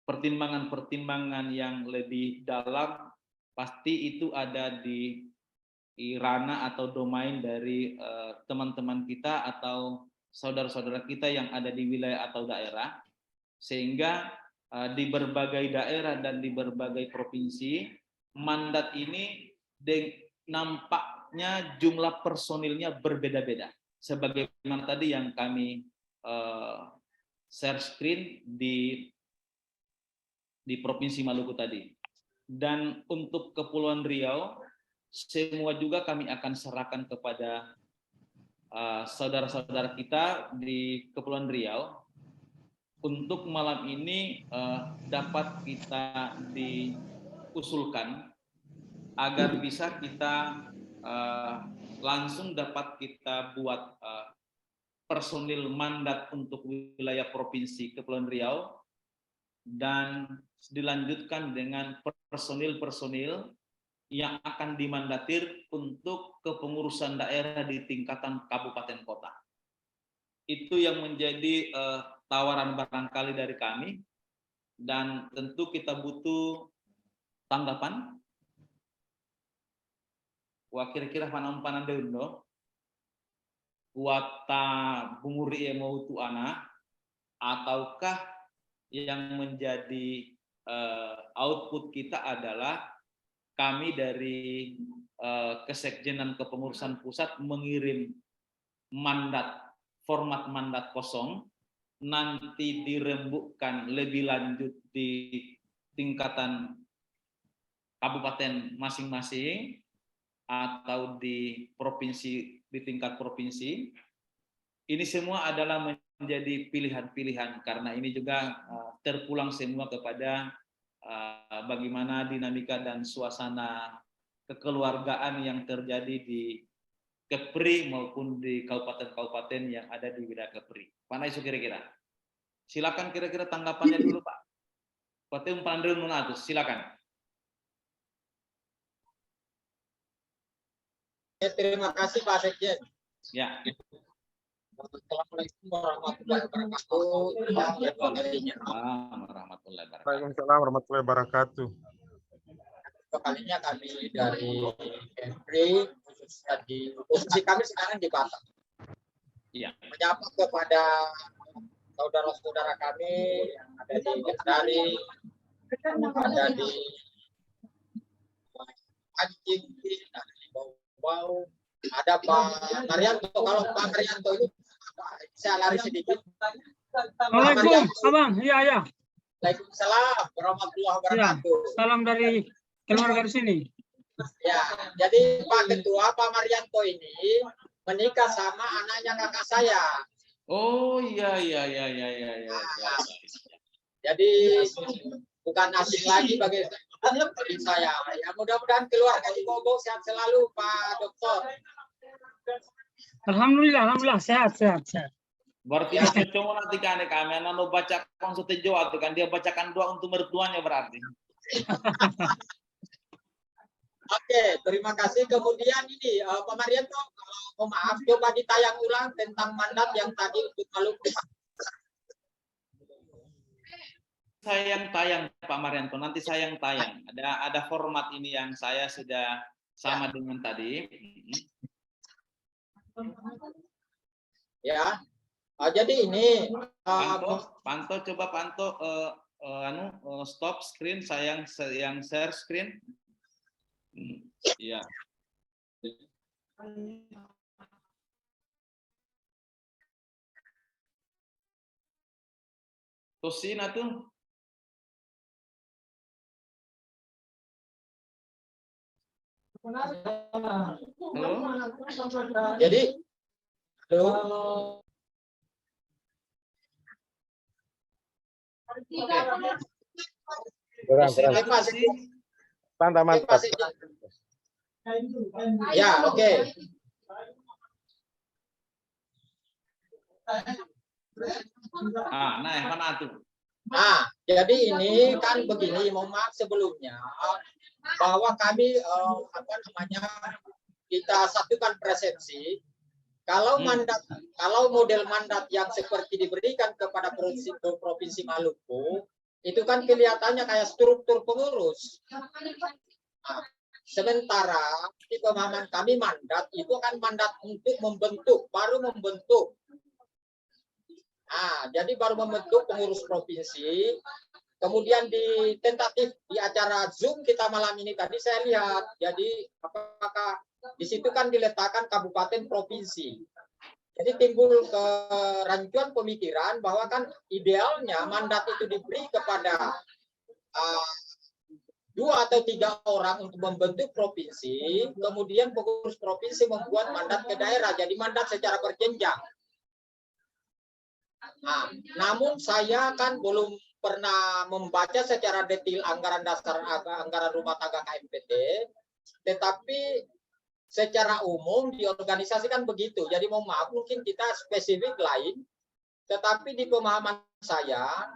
C: pertimbangan-pertimbangan yang lebih dalam pasti itu ada di ranah atau domain dari teman-teman kita atau saudara-saudara kita yang ada di wilayah atau daerah, sehingga di berbagai daerah dan di berbagai provinsi mandat ini nampaknya jumlah personilnya berbeda-beda, sebagaimana tadi yang kami share screen di Provinsi Maluku tadi. Dan untuk Kepulauan Riau, semua juga kami akan serahkan kepada saudara-saudara kita di Kepulauan Riau untuk malam ini dapat kita diusulkan agar bisa kita langsung dapat kita buat personil mandat untuk wilayah Provinsi Kepulauan Riau dan dilanjutkan dengan personil-personil yang akan dimandatir untuk kepengurusan daerah di tingkatan kabupaten kota. Itu yang menjadi tawaran barangkali dari kami, dan tentu kita butuh tanggapan. Wah, kira-kira panan deundo kuata bunguri mau tu ana, ataukah yang menjadi output kita adalah kami dari Kesekjenan Kepengurusan Pusat mengirim format mandat kosong, nanti dirembukkan lebih lanjut di tingkatan kabupaten masing-masing atau di tingkat provinsi. Ini semua adalah menjadi pilihan-pilihan, karena ini juga terpulang semua kepada bagaimana dinamika dan suasana kekeluargaan yang terjadi di Kepri maupun di kabupaten-kabupaten yang ada di wilayah Kepri. Mana isu kira-kira? Silakan kira-kira tanggapannya dulu, Pak. Patung Pandel Munatus, silakan.
F: Terima kasih Pak Sekjen.
C: Ya.
F: Assalamualaikum warahmatullahi wabarakatuh.
E: Waalaikumsalam warahmatullahi wabarakatuh.
F: Kalinya kami dari Kepri, khususnya di posisi kami sekarang di Batam.
C: Iya.
F: Menyapa kepada saudara-saudara kami yang ada di Kendari, ada di Anjing, ada di Bau-Bau, ada Pak Marianto. Kalau Pak Marianto ini saya lari sedikit.
G: Assalamualaikum, Abang. Iya, ya.
F: Waalaikumsalam warahmatullahi wabarakatuh.
G: Salam dari keluarga di sini.
F: Ya, jadi Pak Ketua, Pak Marianto ini menikah sama anaknya kakak saya.
C: Oh iya.
F: Jadi bukan asing lagi bagi saya. Ya, mudah-mudahan keluarga di Bobo sehat selalu, Pak Dokter.
G: Alhamdulillah, sehat.
C: Berarti cuma nanti kan kami nano baca konsultasi Jawa itu kan dia bacakan doa untuk mertuanya berarti.
F: Oke, terima kasih. Kemudian ini Pak Marianto, kalau maaf coba ditayang ulang tentang mandat yang tadi untuk Maluku.
C: Saya yang tayang Pak Marianto, nanti saya yang tayang. Ada format ini yang saya sudah sama dengan tadi.
F: Ya. Jadi ini
C: Panto coba Panto stop screen, saya yang share screen. Iya. Tosina tuh. Halo.
F: Jadi halo.
E: Mantap.
F: Ya, oke.
C: Mana tuh?
F: Nah, jadi ini kan begini, mohon maaf sebelumnya bahwa kami kita satukan persepsi kalau model mandat yang seperti diberikan kepada Provinsi Maluku itu kan kelihatannya kayak struktur pengurus. Nah, sementara di pemahaman kami mandat itu kan mandat untuk membentuk, baru membentuk. Nah, jadi baru membentuk pengurus provinsi. Kemudian di tentatif di acara Zoom kita malam ini tadi saya lihat, jadi apakah di situ kan diletakkan kabupaten provinsi. Jadi timbul kerancuan pemikiran bahwa kan idealnya mandat itu diberi kepada 2 atau 3 orang untuk membentuk provinsi, kemudian pengurus provinsi membuat mandat ke daerah, jadi mandat secara berjenjang. Nah, namun saya kan belum pernah membaca secara detail anggaran dasar anggaran rumah tangga KMPT, tetapi secara umum di organisasi kan begitu. Jadi mohon maaf mungkin kita spesifik lain, tetapi di pemahaman saya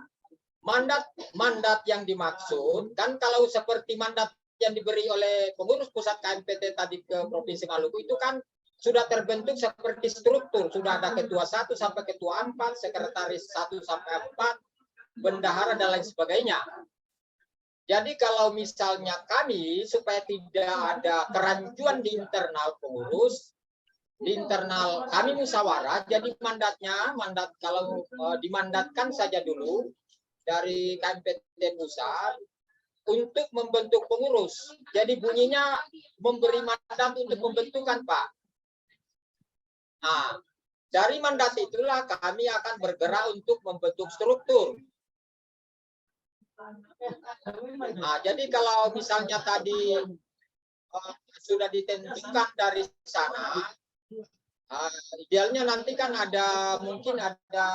F: mandat yang dimaksud kan kalau seperti mandat yang diberi oleh pengurus pusat KMPT tadi ke Provinsi Maluku itu kan sudah terbentuk seperti struktur, sudah ada ketua 1 sampai ketua 4, sekretaris 1 sampai 4, bendahara dan lain sebagainya. Jadi kalau misalnya kami supaya tidak ada kerancuan di internal pengurus, di internal kami musyawarah, jadi mandat kalau dimandatkan saja dulu dari KMPT pusat untuk membentuk pengurus. Jadi bunyinya memberi mandat untuk pembentukan, Pak. Nah, dari mandat itulah kami akan bergerak untuk membentuk struktur. Nah, jadi kalau misalnya tadi sudah ditentukan dari sana, idealnya nanti kan ada mungkin ada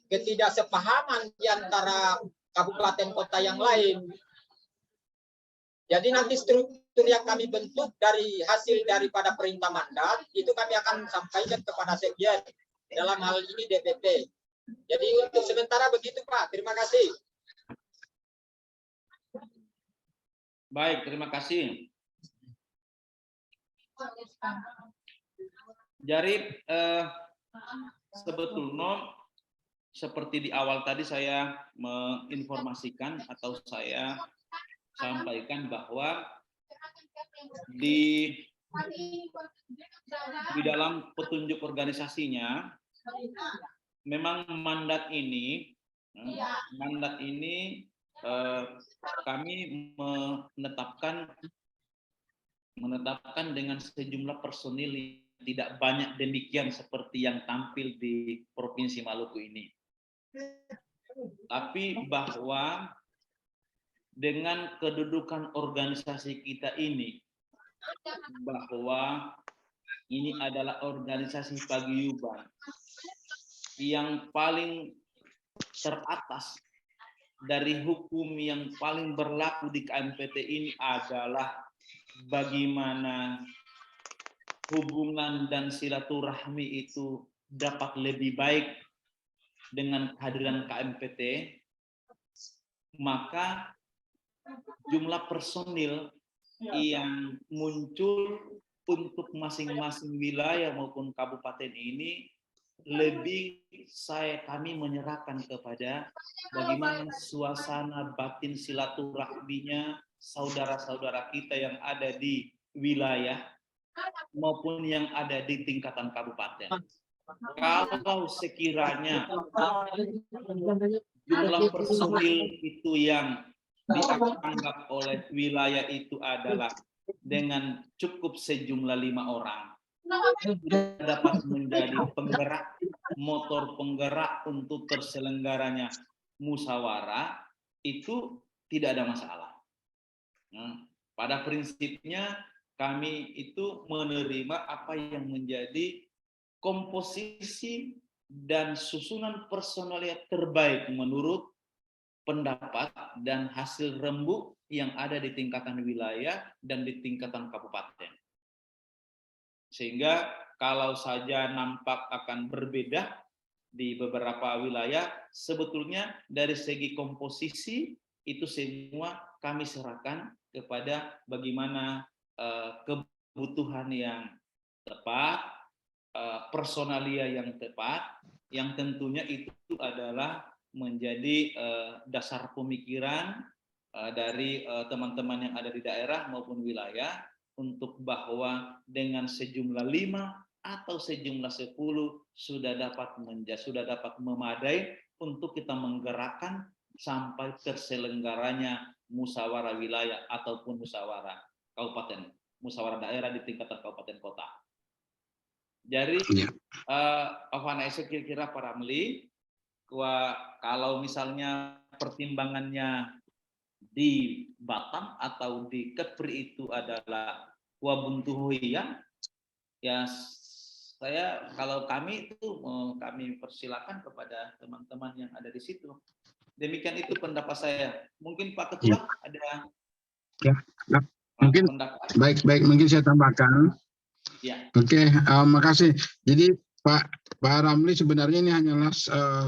F: ketidaksepahaman di antara kabupaten kota yang lain. Jadi nanti struktur yang kami bentuk dari hasil daripada perintah mandat itu kami akan sampaikan kepada sekjen. Dalam hal ini DPP. Jadi untuk sementara begitu Pak. Terima kasih.
C: Baik, terima kasih. Jadi sebetulnya seperti di awal tadi saya menginformasikan atau saya sampaikan bahwa di dalam petunjuk organisasinya memang mandat ini kami menetapkan dengan sejumlah personil yang tidak banyak demikian seperti yang tampil di Provinsi Maluku ini. Tapi bahwa dengan kedudukan organisasi kita ini, bahwa ini adalah organisasi paguyuban yang paling teratas dari hukum yang paling berlaku di KMPT ini adalah bagaimana hubungan dan silaturahmi itu dapat lebih baik dengan kehadiran KMPT, maka jumlah personil yang muncul untuk masing-masing wilayah maupun kabupaten ini kami menyerahkan kepada bagaimana suasana batin silaturahminya saudara-saudara kita yang ada di wilayah maupun yang ada di tingkatan kabupaten. Kalau sekiranya jumlah personil itu yang dianggap oleh wilayah itu adalah dengan cukup sejumlah 5 orang, dapat menjadi penggerak, motor penggerak untuk terselenggaranya musyawarah, itu tidak ada masalah. Nah, pada prinsipnya kami itu menerima apa yang menjadi komposisi dan susunan personalia terbaik menurut pendapat dan hasil rembuk yang ada di tingkatan wilayah dan di tingkatan kabupaten. Sehingga kalau saja nampak akan berbeda di beberapa wilayah, sebetulnya dari segi komposisi itu semua kami serahkan kepada bagaimana kebutuhan yang tepat, personalia yang tepat, yang tentunya itu adalah menjadi dasar pemikiran dari teman-teman yang ada di daerah maupun wilayah untuk bahwa dengan sejumlah 5 atau sejumlah 10 sudah dapat memadai untuk kita menggerakkan sampai terselenggaranya musyawarah wilayah ataupun musyawarah kabupaten, musyawarah daerah di tingkatan kabupaten kota. Jadi Afana Ese kira-kira para meli, kalau misalnya pertimbangannya di Batam atau di Kepri itu adalah Wabuntuhuya, ya saya kalau kami itu kami persilakan kepada teman-teman yang ada di situ. Demikian itu pendapat saya. Mungkin Pak Ketua ada
A: mungkin
C: pendapat.
A: baik mungkin saya tambahkan.
C: Ya.
A: Oke, makasih. Jadi Pak Ramli sebenarnya ini hanyalah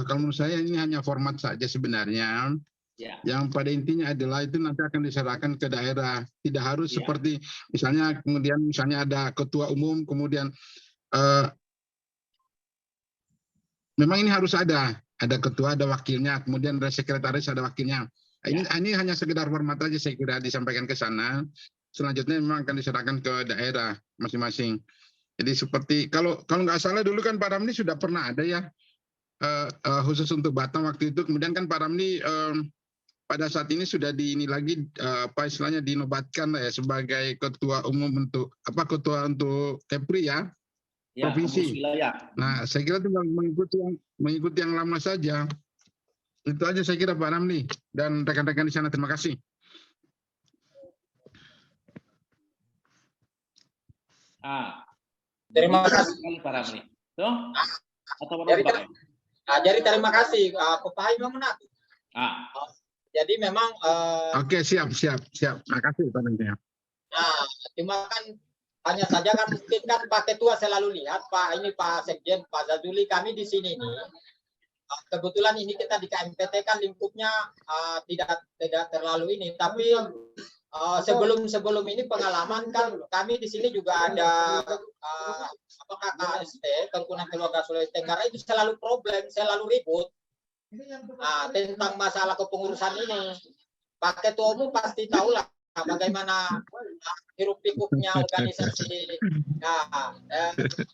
A: kalau menurut saya ini hanya format saja sebenarnya.
C: Ya.
A: Yang pada intinya adalah itu nanti akan diserahkan ke daerah. Tidak harus seperti misalnya kemudian misalnya ada ketua umum, kemudian memang ini harus ada ketua, ada wakilnya, kemudian ada sekretaris, ada wakilnya. Ini hanya sekedar format aja saya kira disampaikan ke sana. Selanjutnya memang akan diserahkan ke daerah masing-masing. Jadi seperti kalau nggak salah dulu kan Pak Ramli sudah pernah ada ya khusus untuk Batam waktu itu. Kemudian kan Pak Ramli pada saat ini sudah lagi apa istilahnya dinobatkan ya sebagai ketua umum untuk ketua untuk Kepri ya, provinsi. Nah saya kira tinggal mengikuti yang lama saja. Itu aja saya kira Pak Ramli dan rekan-rekan di sana. Terima kasih.
F: Terima kasih
C: Pak Ramli.
F: Jadi terima kasih Kopahai Memenang. Jadi memang
A: oke, siap. Makasih Pak Ramli.
F: Cuma kan hanya saja kan mungkin kan Pak Ketua selalu lihat Pak Sekjen, Pak Zazuli, kami di sini nih. Kebetulan ini kita di KMPT kan lingkupnya tidak terlalu ini, tapi sebelum ini pengalaman kan kami di sini juga ada KKST, Kerukunan Keluarga Sulawesi Tenggara, itu selalu problem, selalu ribut tentang masalah kepengurusan ini. Pak Ketua Umum pasti tahu lah bagaimana hiruk pikuknya organisasi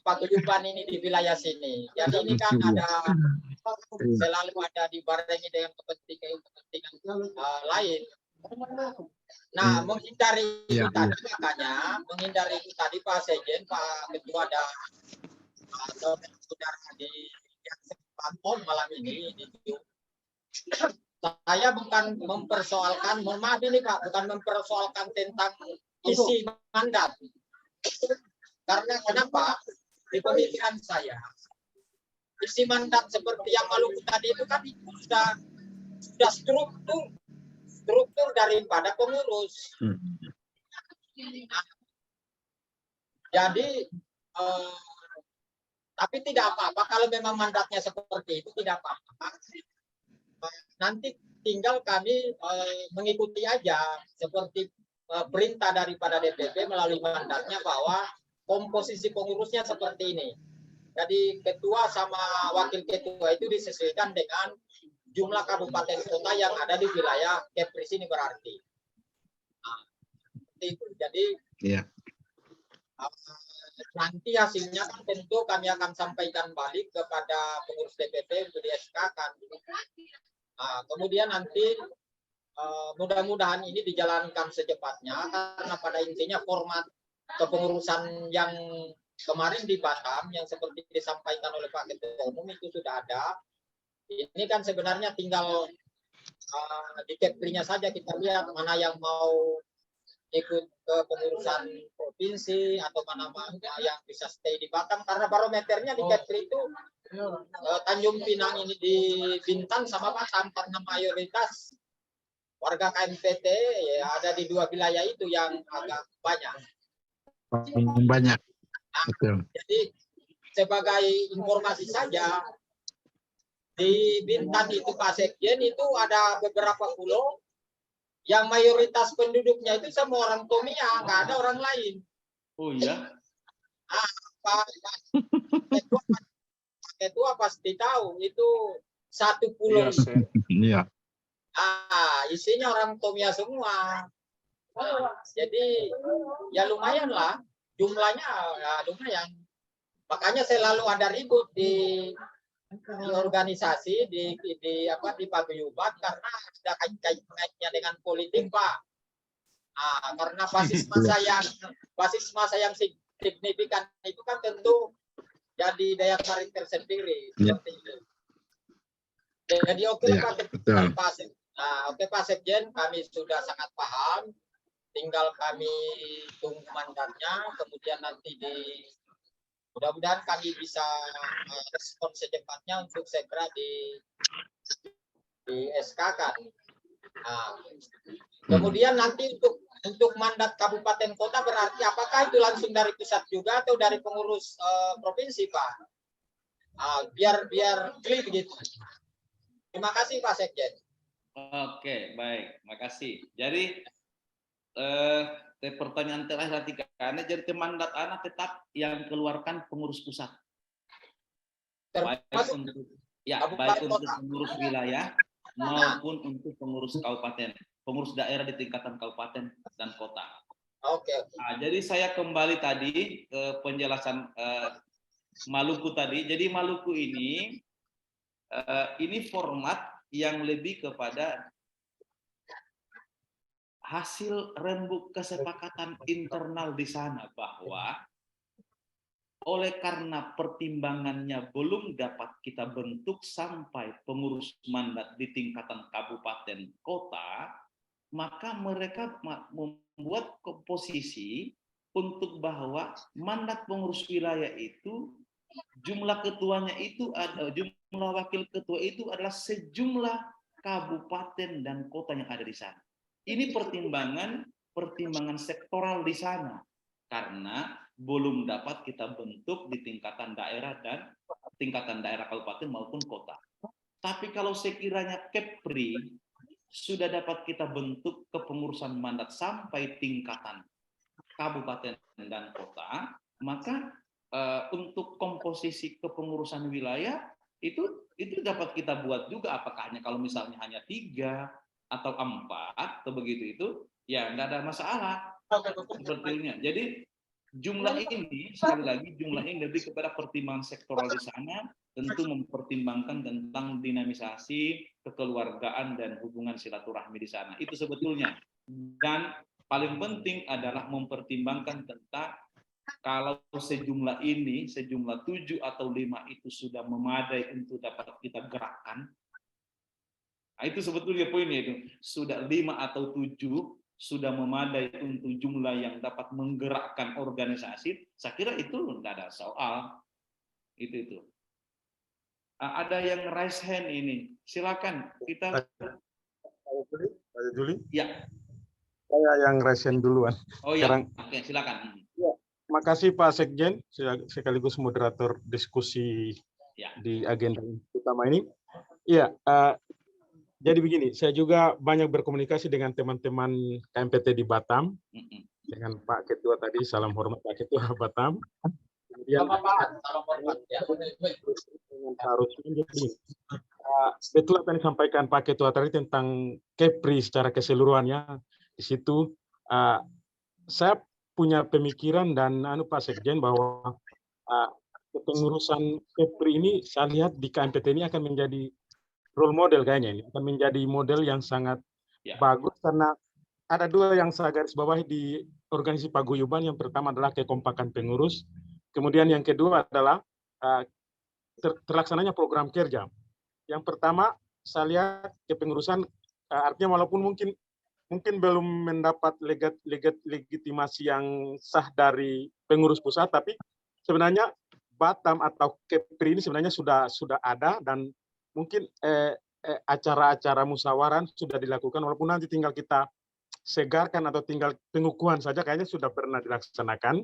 F: paguyuban ini di wilayah sini. Jadi ini kan ada selalu ada dibarengi dengan kepentingan lain. Nah, menghindari itu tadi, makanya menghindari itu tadi Pak Sekjen, Pak Ketua ada saudara di Panton malam ini. Saya bukan mempersoalkan, mohon maaf ini Pak, bukan mempersoalkan tentang isi mandat. Karena kenapa? Di pemikiran saya, isi mandat seperti yang Maluku tadi itu kan sudah struktur daripada pengurus. Jadi tapi tidak apa-apa kalau memang mandatnya seperti itu, tidak apa-apa. Nanti tinggal kami mengikuti aja seperti perintah daripada DPP melalui mandatnya bahwa komposisi pengurusnya seperti ini. Jadi ketua sama wakil ketua itu disesuaikan dengan jumlah kabupaten kota yang ada di wilayah Kepri ini berarti. Itu. Jadi nanti hasilnya kan tentu kami akan sampaikan balik kepada pengurus DPP untuk di-SK-kan. Kemudian nanti mudah-mudahan ini dijalankan secepatnya karena pada intinya format kepengurusan yang kemarin di Batam yang seperti disampaikan oleh Pak Ketua Umum itu sudah ada. Ini kan sebenarnya tinggal di Kepri-nya saja kita lihat mana yang mau ikut ke pengurusan provinsi atau mana yang bisa stay di Batam karena barometernya di Kepri itu Tanjung Pinang ini di Bintan sama Batam karena mayoritas warga KMPT ya ada di dua wilayah itu yang agak banyak. Betul. Jadi sebagai informasi saja di Bintan itu Pak Sekjen itu ada beberapa pulau yang mayoritas penduduknya itu semua orang Tomia, nggak ada orang lain.
C: Oh iya?
F: Pak Ketua pasti tahu itu satu pulau
A: Iya.
F: isinya orang Tomia semua. Jadi ya lumayan lah jumlahnya, ya lumayan. Makanya selalu ada ribut di organisasi di paguyuban karena ada kait-kaitnya dengan politik, Pak. Karena basis masa yang signifikan itu kan tentu jadi daya tarik tersendiri. Seperti itu. Jadi oke lah, Pak. Oke Pak Sekjen, kami sudah sangat paham. Tinggal kami tunggu mandatnya, kemudian nanti mudah-mudahan kami bisa respon secepatnya untuk segera di SK kan. Kemudian nanti untuk mandat kabupaten kota berarti apakah itu langsung dari pusat juga atau dari pengurus provinsi, Pak? Biar clear gitu. Terima kasih Pak Sekjen.
C: Oke, baik, makasih. Jadi pertanyaan terakhir tadi karena jadi mandat anak tetap yang keluarkan pengurus pusat. Baik untuk pengurus wilayah maupun untuk pengurus kabupaten, pengurus daerah di tingkatan kabupaten dan kota.
F: Oke.
C: Jadi saya kembali tadi ke penjelasan Maluku tadi. Jadi Maluku ini format yang lebih kepada hasil rembuk kesepakatan internal di sana bahwa oleh karena pertimbangannya belum dapat kita bentuk sampai pengurus mandat di tingkatan kabupaten kota, maka mereka membuat komposisi untuk bahwa mandat pengurus wilayah itu jumlah ketuanya itu ada, jumlah wakil ketua itu adalah sejumlah kabupaten dan kota yang ada di sana. Ini pertimbangan sektoral di sana karena belum dapat kita bentuk di tingkatan daerah dan tingkatan daerah kabupaten maupun kota. Tapi kalau sekiranya Kepri sudah dapat kita bentuk kepengurusan mandat sampai tingkatan kabupaten dan kota, maka untuk komposisi kepengurusan wilayah itu dapat kita buat juga, apakah hanya kalau misalnya hanya 3 atau 4 atau begitu itu ya nggak ada masalah sebetulnya. Jadi jumlah ini sekali lagi jumlah ini lebih kepada pertimbangan sektoral di sana, tentu mempertimbangkan tentang dinamisasi kekeluargaan dan hubungan silaturahmi di sana itu sebetulnya. Dan paling penting adalah mempertimbangkan tentang kalau sejumlah 7 atau 5 itu sudah memadai untuk dapat kita gerakkan. Nah, itu sebetulnya poinnya itu. Sudah 5 atau 7 sudah memadai untuk jumlah yang dapat menggerakkan organisasi. Saya kira itu tidak ada soal. Itu. Ada yang raise hand ini. Silakan kita.
E: Pak Juli?
C: Ya.
E: Saya yang raise hand duluan.
C: Oh ya. Oke, silakan.
E: Ya. Makasih Pak Sekjen sekaligus moderator diskusi di agenda utama ini. Iya. Jadi begini, saya juga banyak berkomunikasi dengan teman-teman KMPT di Batam, dengan Pak Ketua tadi, salam hormat Pak Ketua Batam. Kemudian betul apa yang disampaikan Pak Ketua tadi tentang Kepri secara keseluruhannya. Di situ saya punya pemikiran dan Pak Sekjen bahwa kepengurusan Kepri ini saya lihat di KMPT ini akan menjadi role model kayaknya, ini akan menjadi model yang sangat bagus karena ada 2 yang saya garis bawahi di organisasi paguyuban. Yang pertama adalah kekompakan pengurus, kemudian yang kedua adalah terlaksananya program kerja. Yang pertama saya lihat kepengurusan artinya walaupun mungkin belum mendapat legitimasi yang sah dari pengurus pusat, tapi sebenarnya Batam atau Kepri ini sebenarnya sudah ada dan mungkin acara-acara musyawarah sudah dilakukan, walaupun nanti tinggal kita segarkan atau tinggal pengukuhan saja, kayaknya sudah pernah dilaksanakan.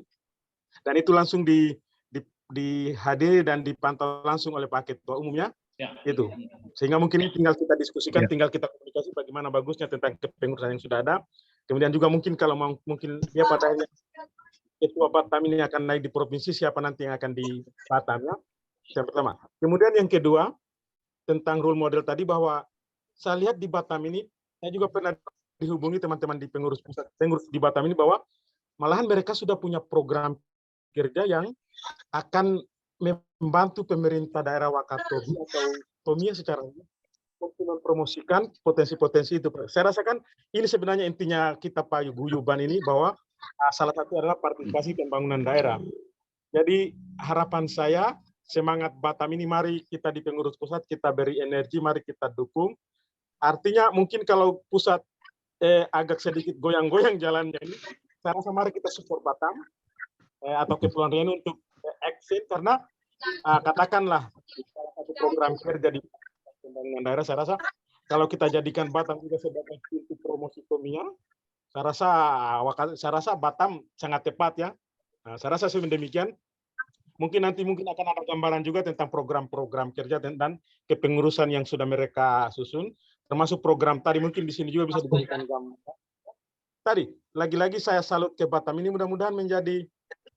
E: Dan itu langsung dihadiri dan dipantau langsung oleh Pak Ketua Umumnya. Itu. Sehingga mungkin tinggal kita diskusikan, tinggal kita komunikasi bagaimana bagusnya tentang kepengurusan yang sudah ada. Kemudian juga mungkin kalau mungkin dia pada akhirnya Ketua Batam ini akan naik di provinsi, siapa nanti yang akan di Batam ya. Yang pertama. Kemudian yang kedua, tentang role model tadi, bahwa saya lihat di Batam ini, saya juga pernah dihubungi teman-teman di pengurus pusat, pengurus di Batam ini, bahwa malahan mereka sudah punya program kerja yang akan membantu pemerintah daerah Wakatobi atau Tomia secara untuk mempromosikan potensi-potensi itu. Saya rasakan ini sebenarnya intinya kita paguyuban ini, bahwa salah satu adalah partisipasi pembangunan daerah. Jadi harapan saya, semangat Batam ini, mari kita di pengurus pusat, kita beri energi, mari kita dukung. Artinya mungkin kalau pusat agak sedikit goyang-goyang jalannya ini, saya rasa mari kita support Batam atau Kepulauan Riau untuk action, karena katakanlah salah satu program kerja di pembangunan daerah, saya rasa kalau kita jadikan Batam juga sebagai pintu promosi Tomia, saya rasa Batam sangat tepat ya. Nah, saya rasa demikian. Mungkin nanti akan ada gambaran juga tentang program-program kerja dan kepengurusan yang sudah mereka susun, termasuk program tadi. Mungkin di sini juga bisa diberikan gambaran. Tadi lagi-lagi saya salut ke Batam ini, mudah-mudahan menjadi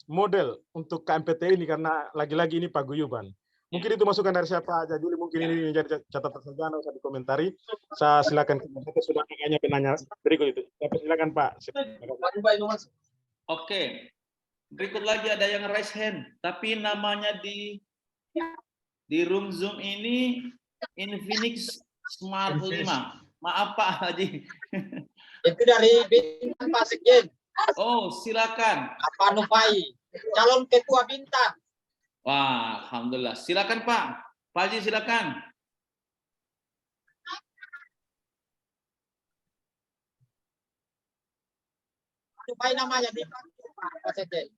E: model untuk KMPT ini, karena lagi-lagi ini paguyuban. Mungkin itu masukan dari siapa aja, Juli. Mungkin ini menjadi catatan saja, nggak usah dikomentari. Saya silakan ke sudah kayaknya penanya berikut itu. Silakan Pak.
C: Oke. Berikut lagi ada yang raise hand, tapi namanya di room Zoom ini Infinix Smart 5. Maaf Pak Haji.
F: Itu dari Bintan Pak Sekjen.
C: Oh, silakan.
F: Pak Nufai, calon ketua Bintan.
C: Wah, alhamdulillah. Silakan Pak. Pak Haji silakan.
F: Pak Nufai namanya di Pak Sekjen.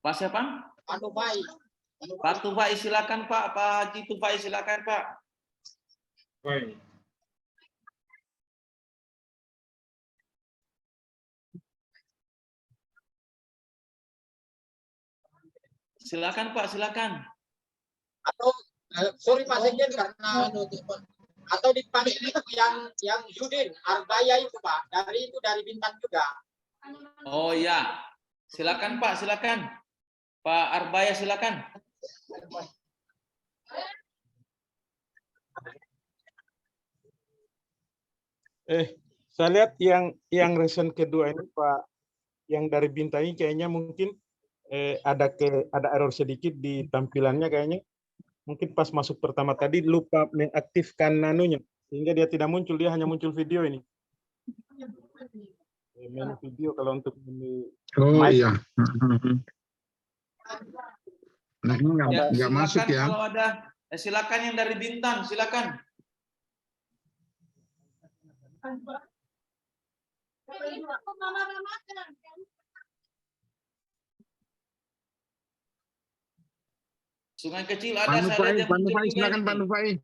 C: Pak siapa?
F: Pak Nufai.
C: Pak Tufai silakan Pak. Pak Haji Tufai silakan Pak.
D: Baik.
C: Silakan Pak, silakan.
F: Atau sorry Pak Sekjen, karena atau dipanggil itu yang Yudin Arbaya itu Pak, dari Bintan juga.
C: Oh ya, silakan Pak, silakan. Pak Arbaya silakan.
E: Saya lihat yang recent kedua ini Pak, yang dari Bintan ini kayaknya mungkin ada error sedikit di tampilannya kayaknya. Mungkin pas masuk pertama tadi lupa mengaktifkan nanunya, sehingga dia tidak muncul, dia hanya muncul video ini. Menu video kalau untuk menu.
A: Oh
E: mic.
A: iya. Nah ini nggak masuk ya.
C: Kalau ada, silakan yang dari Bintan, silakan. Sungai Kecil ada.
A: Pak Nufai, silakan Pak Nufai.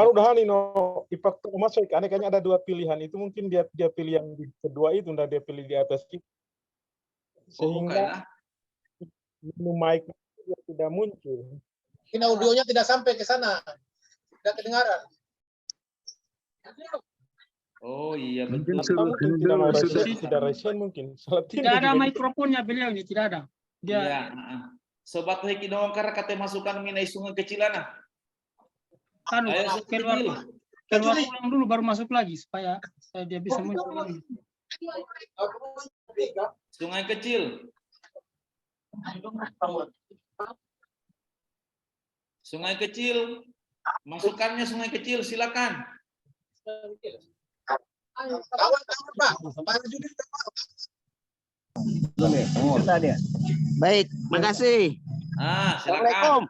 E: Udah nih ipak masuk. Kayaknya ada dua pilihan itu, mungkin dia pilih yang kedua itu, ndak dia pilih di atas itu. Sehingga menu mic dia tidak muncul.
F: Ini audionya tidak sampai ke sana, tidak kedengaran.
C: Oh iya betul.
E: Tidak resen mungkin.
G: Tidak ada mikrofonnya beliau ini, tidak ada.
C: Iya. Sobat Heki doang karena kata masukan minai Sungai Kecilana.
G: Kan keluar ulang dulu baru masuk lagi supaya dia bisa muncul.
C: Sungai Kecil. Sungai Kecil. Masukannya Sungai Kecil, silakan.
H: Baik, makasih.
C: Silakan.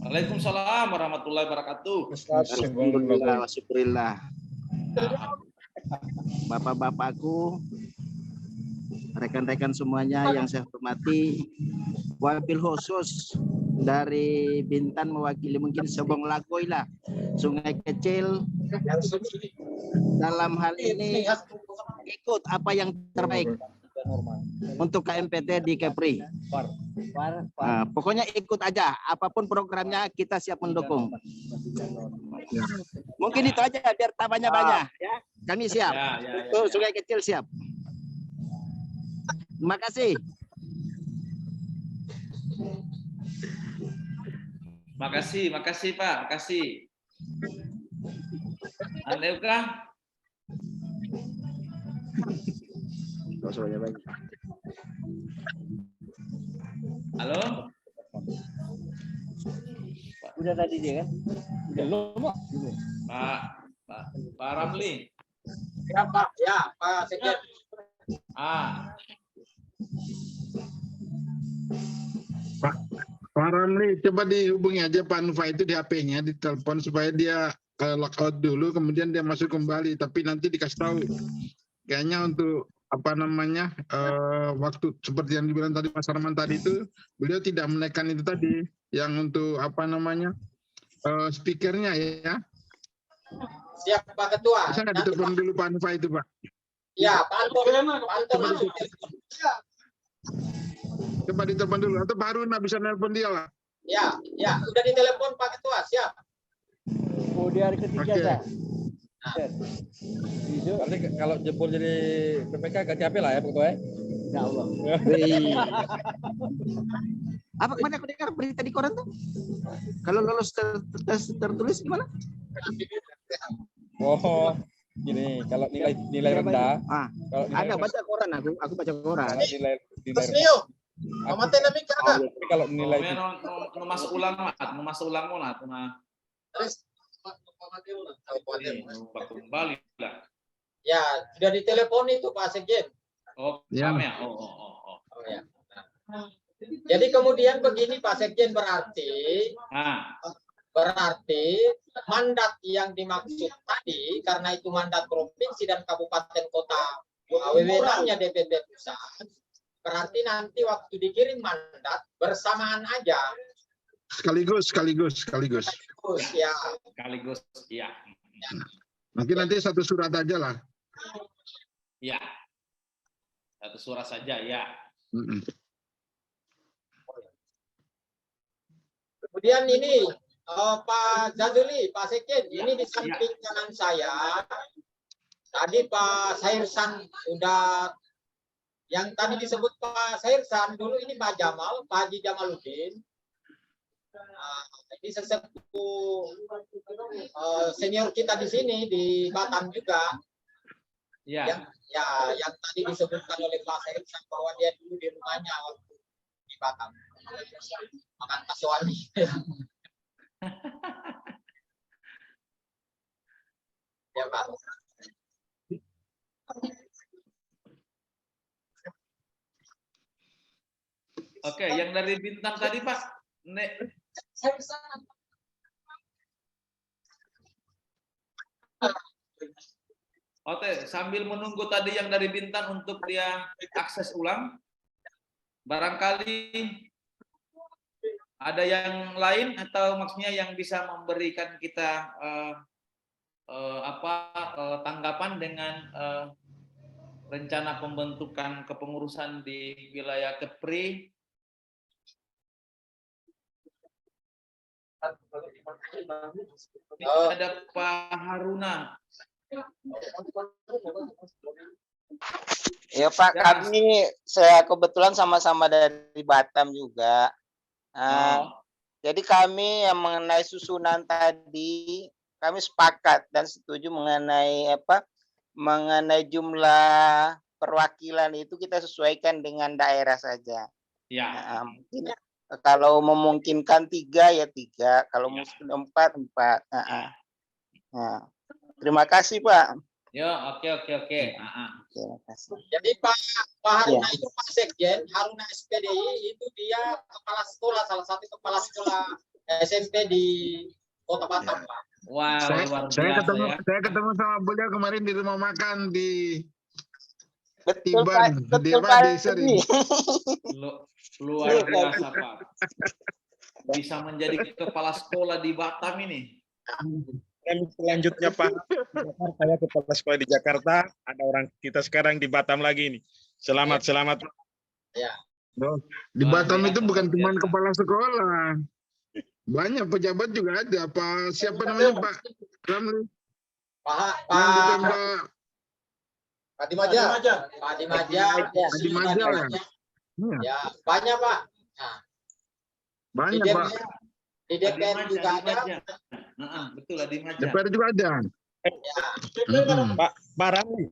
C: Waalaikumsalam warahmatullahi wabarakatuh.
H: Alhamdulillah, syukurillah. Bapak-bapakku, rekan-rekan semuanya yang saya hormati, wabil khusus dari Bintan mewakili mungkin Sobong Lagoy lah, Sungai Kecil. Dalam hal ini ikut apa yang terbaik untuk KMPT di Kepri. Pokoknya ikut aja, apapun programnya kita siap mendukung. Mungkin itu aja biar tambahnya banyak ya. Kami siap. Sungai Kecil siap. Terima kasih.
C: Makasih Pak, makasih. Andeuka? Halo?
H: Udah tadi dia kan?
C: Pak Ramli.
F: Ya Pak, ya Pak Sekjen.
A: Pak Ramli, coba dihubungi aja Pak Nufa itu di HP-nya, ditelepon supaya dia lockout dulu, kemudian dia masuk kembali. Tapi nanti dikasih tahu, kayaknya untuk apa namanya waktu seperti yang dibilang tadi Mas Arman tadi itu, beliau tidak menaikkan itu tadi, yang untuk apa namanya speakernya ya.
F: Siap Pak Ketua.
A: Bisa nggak ditelepon dulu Pak Nufa itu Pak?
F: Ya, Pak Anton masuk.
A: Coba ditelepon dulu, atau Pak Haruna bisa nelpon dia lah.
F: Ya, udah ditelepon Pak Ketua, siap.
I: Oh, di hari ketiga,
A: Oke.
I: Pak. Nanti kalau jempol jadi PPK gak capek lah ya, Pak Ketua.
H: Ya Allah. Apa kemarin aku dengar berita di koran tuh? Kalau lolos tertulis gimana?
I: Oh, gini, kalau nilai rendah, kalau
H: Ada baca koran aku baca koran.
I: nilai
F: Terus Leo, Mama Tenami kata.
I: tapi kalau nilai
C: Mau masuk ulang Mat.
F: Terus
C: Kembali lah.
F: ya, sudah ditelepon itu Pak Sekjen.
C: Oh,
A: Ya.
C: ya.
F: Oh ya. Nah. Jadi kemudian begini Pak Sekjen, berarti mandat yang dimaksud tadi, karena itu mandat provinsi dan kabupaten kota wewenangnya DPP pusat, berarti nanti waktu dikirim mandat bersamaan aja.
A: Sekaligus.
F: Ya.
C: Sekaligus, ya.
A: Nanti satu surat aja lah.
C: Ya. Satu surat saja, ya.
F: Kemudian ini Pak Jazuli, Pak Sekjen, ini di samping kanan saya, tadi Pak Sairsan udah, yang tadi disebut Pak Sairsan, dulu ini Pak Jamal, Pak Haji Jamaluddin. Ini sesepuh senior kita di sini di Batam juga.
C: Ya.
F: Yang tadi disebutkan oleh Pak Sairsan bahwa dia dulu di rumahnya waktu di Batam makan taswani. Ya Pak.
C: Oke, yang dari Bintang tadi Pak. Oke, sambil menunggu tadi yang dari Bintan untuk dia akses ulang, barangkali ada yang lain atau maksudnya yang bisa memberikan kita tanggapan dengan rencana pembentukan kepengurusan di wilayah Kepri. Ada Pak Haruna.
J: Ya Pak, saya kebetulan sama-sama dari Batam juga. Jadi kami yang mengenai susunan tadi, kami sepakat dan setuju mengenai jumlah perwakilan itu kita sesuaikan dengan daerah saja.
C: Ya.
J: Mungkin kalau memungkinkan 3 ya 3, kalau mungkin 4. Terima kasih Pak.
C: Ya, oke.
J: Terima kasih.
F: Jadi Pak Haruna itu Pak Sekjen, Haruna SPDI itu dia kepala sekolah, salah satu kepala sekolah SMP di Kota Batam, Pak.
C: Wow,
A: saya ketemu sama beliau kemarin di rumah makan di
J: Betul
A: Tiban,
J: Pak,
A: di Sering.
C: Luar biasa Pak. Bisa menjadi kepala sekolah di Batam ini.
B: Dan selanjutnya Pak, saya kepala sekolah di Jakarta, ada orang kita sekarang di Batam lagi nih. Selamat.
F: Ya.
A: Di Batam itu bukan cuma kepala sekolah, banyak pejabat juga ada. Siapa namanya Pak Ramli?
F: Pak Pak Dimaja. Pak Dimaja.
A: Di Maja ya. Iya,
F: Ya, banyak Pak. Nah,
A: banyak
F: di
A: Pak.
F: DPR, di DPR juga ada.
C: Betul lah di Maja.
A: DPR juga ada.
F: Ya,
B: Pak Rami.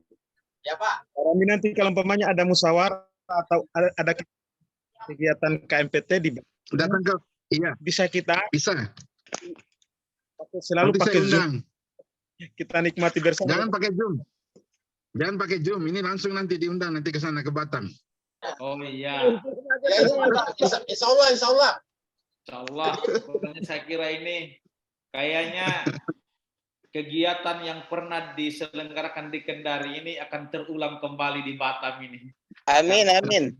F: ya Pak.
B: Pak Rami nanti kalau umpamanya ada musyawarah atau ada kegiatan KMPT di
A: Datang ke, iya
B: bisa kita
A: bisa.
B: selalu
A: Nanti saya
B: pakai Zoom.
A: undang.
B: Kita nikmati bersama.
A: Jangan pakai Zoom. Jangan pakai Zoom. Ini langsung nanti diundang nanti ke sana ke Batam.
C: Oh iya.
F: Ya, insya Allah.
C: Insya Allah. Pokoknya saya kira ini kayaknya kegiatan yang pernah diselenggarakan di Kendari ini akan terulang kembali di Batam ini.
J: Amin, amin.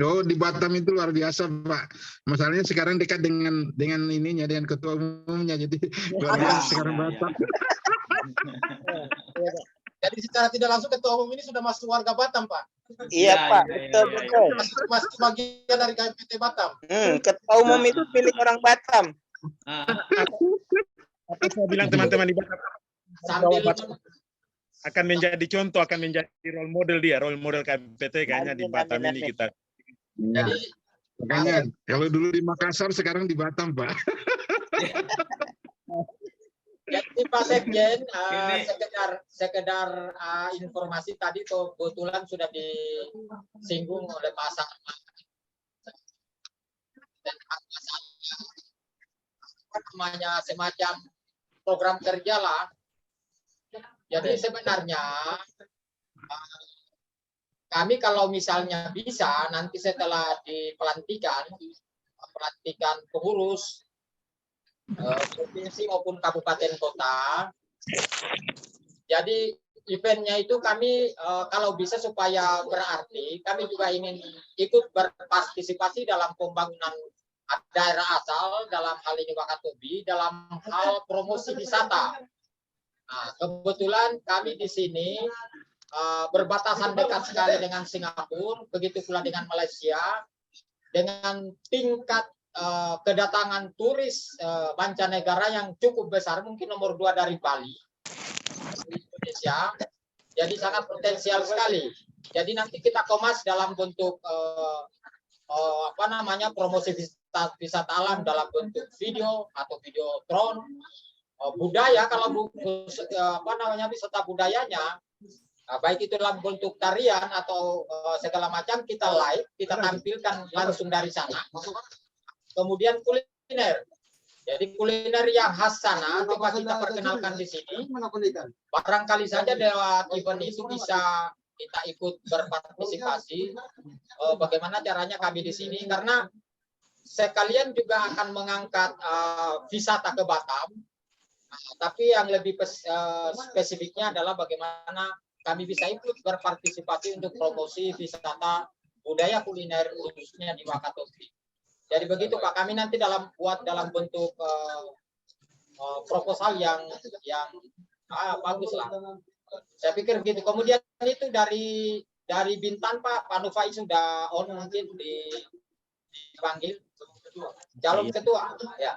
A: Oh, di Batam itu luar biasa, Pak. Masalahnya sekarang dekat dengan ininya, dengan ketua umumnya, jadi luar biasa sekarang Batam.
F: Jadi secara tidak langsung ketua umum ini sudah masuk warga Batam, Pak.
J: Iya, Pak. Betul.
F: Masuk bagian dari KMPT Batam.
J: Ketua umum itu pilih orang Batam.
B: Apa saya bilang teman-teman di Batam
F: Sambil
B: akan menjadi contoh, akan menjadi role model KMPT kayaknya di Batam ini kita.
A: Ya. Makanya kalau dulu di Makassar, sekarang di Batam, Pak.
F: Jadi Pak Sekjen, sekedar informasi tadi kebetulan sudah disinggung oleh Pak Sarman dan apa namanya semacam program kerja lah. Jadi sebenarnya kami kalau misalnya bisa nanti setelah pelantikan pengurus provinsi maupun kabupaten kota. Jadi eventnya itu kami kalau bisa supaya berarti, kami juga ingin ikut berpartisipasi dalam pembangunan daerah asal, dalam hal ini Wakatobi, dalam hal promosi wisata. Nah, kebetulan kami di sini berbatasan dekat sekali dengan Singapura, begitu pula dengan Malaysia, dengan tingkat kedatangan turis mancanegara yang cukup besar, mungkin nomor 2 dari Bali, Indonesia, jadi sangat potensial sekali. Jadi nanti kita kemas dalam bentuk promosi wisata alam dalam bentuk video atau video drone, budaya kalau wisata budayanya. Baik itu dalam bentuk tarian atau segala macam, kita live, kita tampilkan langsung dari sana. Kemudian kuliner. Jadi kuliner yang khas sana coba kita perkenalkan di sini. Barangkali saja lewat event itu bisa kita ikut berpartisipasi. Bagaimana caranya kami di sini, karena sekalian juga akan mengangkat wisata ke Batam. Tapi yang lebih spesifiknya adalah bagaimana kami bisa ikut berpartisipasi untuk promosi wisata budaya kuliner khususnya di Wakatobi. Jadi begitu Pak, kami nanti buat dalam bentuk proposal yang bagus lah. Saya pikir begitu. Kemudian itu dari Bintan Pak Nufai sudah mungkin dipanggil calon ketua ya.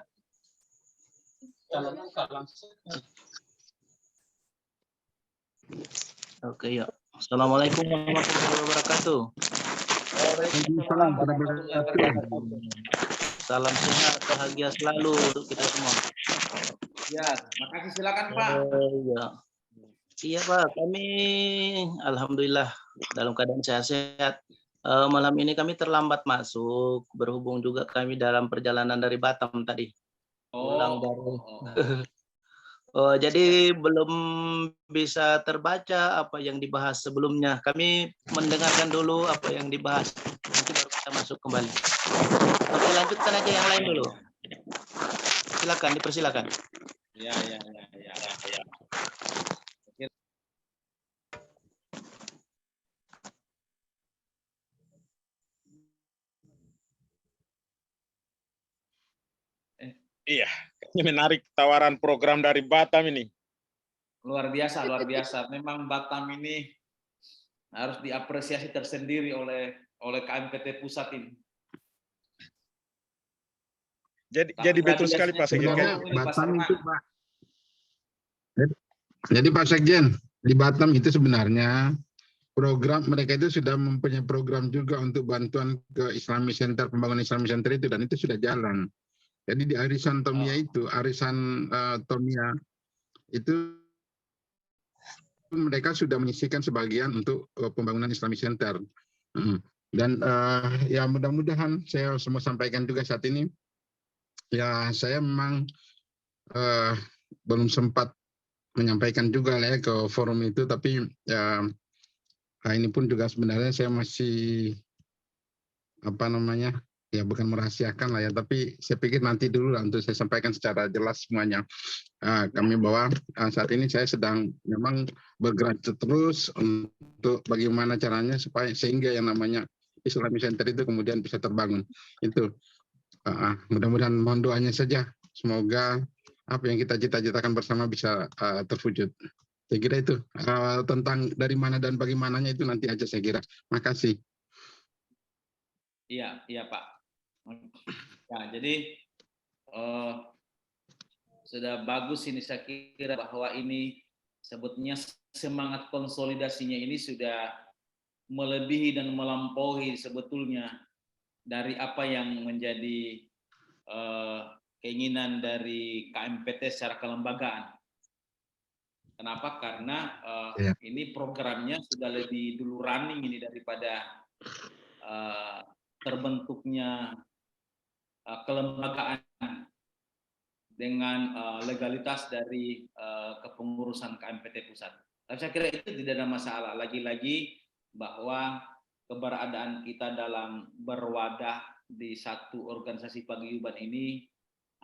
K: Oke ya. Assalamualaikum warahmatullahi wabarakatuh. Salam sehat, bahagia selalu untuk kita semua.
C: Ya, makasih, silakan Pak.
K: Iya Pak, kami alhamdulillah dalam keadaan sehat-sehat. Malam ini kami terlambat masuk, berhubung juga kami dalam perjalanan dari Batam tadi. Pulang baru. Jadi belum bisa terbaca apa yang dibahas sebelumnya. Kami mendengarkan dulu apa yang dibahas. Nanti baru kita masuk kembali. Oke, lanjutkan aja yang lain dulu. Silakan, dipersilakan.
C: Ya.
B: Iya, menarik tawaran program dari Batam ini.
C: Luar biasa. Memang Batam ini harus diapresiasi tersendiri oleh KMPT pusat ini.
B: Jadi betul sekali Pak Sekjen.
A: Batam itu Pak. Jadi Pak Sekjen, di Batam itu sebenarnya program mereka itu sudah mempunyai program juga untuk bantuan ke Islamic Center, pembangunan Islamic Center itu, dan itu sudah jalan. Jadi di arisan Tomia itu, arisan Tomia itu mereka sudah menyisihkan sebagian untuk pembangunan Islamic Center. Dan ya mudah-mudahan saya semua sampaikan juga saat ini, ya saya memang belum sempat menyampaikan juga lah ya ke forum itu, tapi ya ini pun juga sebenarnya saya masih apa namanya, ya bukan merahasiakan lah ya, tapi saya pikir nanti dulu lah untuk saya sampaikan secara jelas semuanya. Kami bahwa saat ini saya sedang memang bergerak terus untuk bagaimana caranya supaya sehingga yang namanya Islamic Center itu kemudian bisa terbangun. Itu mudah-mudahan mohon doanya saja, semoga apa yang kita cita-citakan bersama bisa terwujud. Saya kira itu tentang dari mana dan bagaimananya itu nanti aja saya kira. Makasih.
C: Iya, iya Pak. Nah, jadi sudah bagus ini, saya kira bahwa ini sebetulnya semangat konsolidasinya ini sudah melebihi dan melampaui sebetulnya dari apa yang menjadi keinginan dari KMPT secara kelembagaan. Kenapa? Karena ini programnya sudah lebih dulu running ini daripada terbentuknya kelembagaan dengan legalitas dari kepengurusan KMPT pusat. Tapi saya kira itu tidak ada masalah. Lagi-lagi bahwa keberadaan kita dalam berwadah di satu organisasi paguyuban ini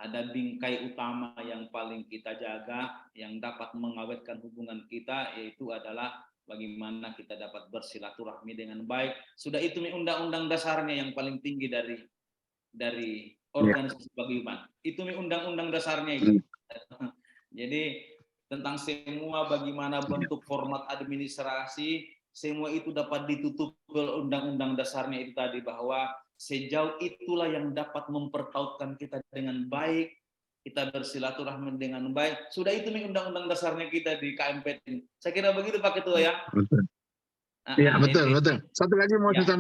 C: ada bingkai utama yang paling kita jaga, yang dapat mengawetkan hubungan kita, yaitu adalah bagaimana kita dapat bersilaturahmi dengan baik. Sudah itu undang-undang dasarnya yang paling tinggi dari organisasi paguyuban. Itu undang-undang dasarnya itu. Jadi tentang semua bagaimana bentuk format administrasi, semua itu dapat ditutup ke undang-undang dasarnya itu tadi, bahwa sejauh itulah yang dapat mempertautkan kita dengan baik, kita bersilaturahmi dengan baik. Sudah itu nih undang-undang dasarnya kita di KMPT. Saya kira begitu Pak Ketua ya.
A: Betul. Iya betul, betul. Satu lagi mau saya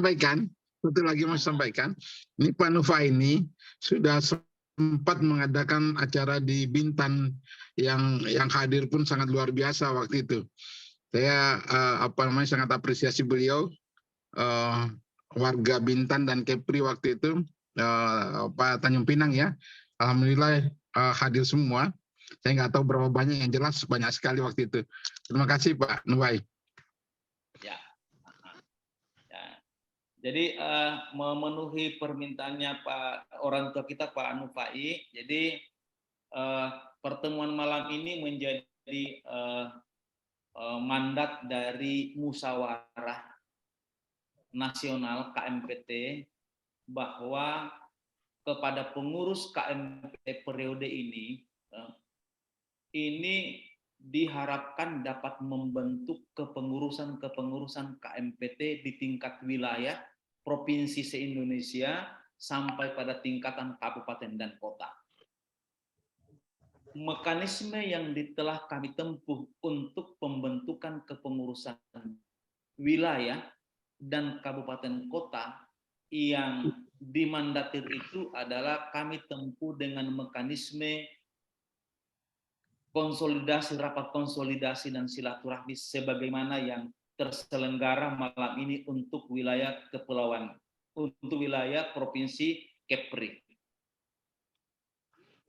A: sampaikan, ini Pak Nufa ini sudah sempat mengadakan acara di Bintan yang hadir pun sangat luar biasa waktu itu. Saya sangat apresiasi beliau, warga Bintan dan Kepri waktu itu, Pak Tanjung Pinang ya, alhamdulillah hadir semua. Saya nggak tahu berapa banyak, yang jelas banyak sekali waktu itu. Terima kasih Pak Nuwai.
C: Ya. Jadi memenuhi permintaannya Pak orang tua kita Pak Nufai. Jadi pertemuan malam ini menjadi mandat dari musyawarah nasional KMPT, bahwa kepada pengurus KMPT periode ini diharapkan dapat membentuk kepengurusan KMPT di tingkat wilayah, provinsi se-Indonesia, sampai pada tingkatan kabupaten dan kota. Mekanisme yang telah kami tempuh untuk pembentukan kepengurusan wilayah dan kabupaten kota yang dimandatir itu adalah kami tempuh dengan mekanisme konsolidasi, rapat konsolidasi dan silaturahmi sebagaimana yang terselenggara malam ini untuk wilayah kepulauan, untuk wilayah provinsi Kepri.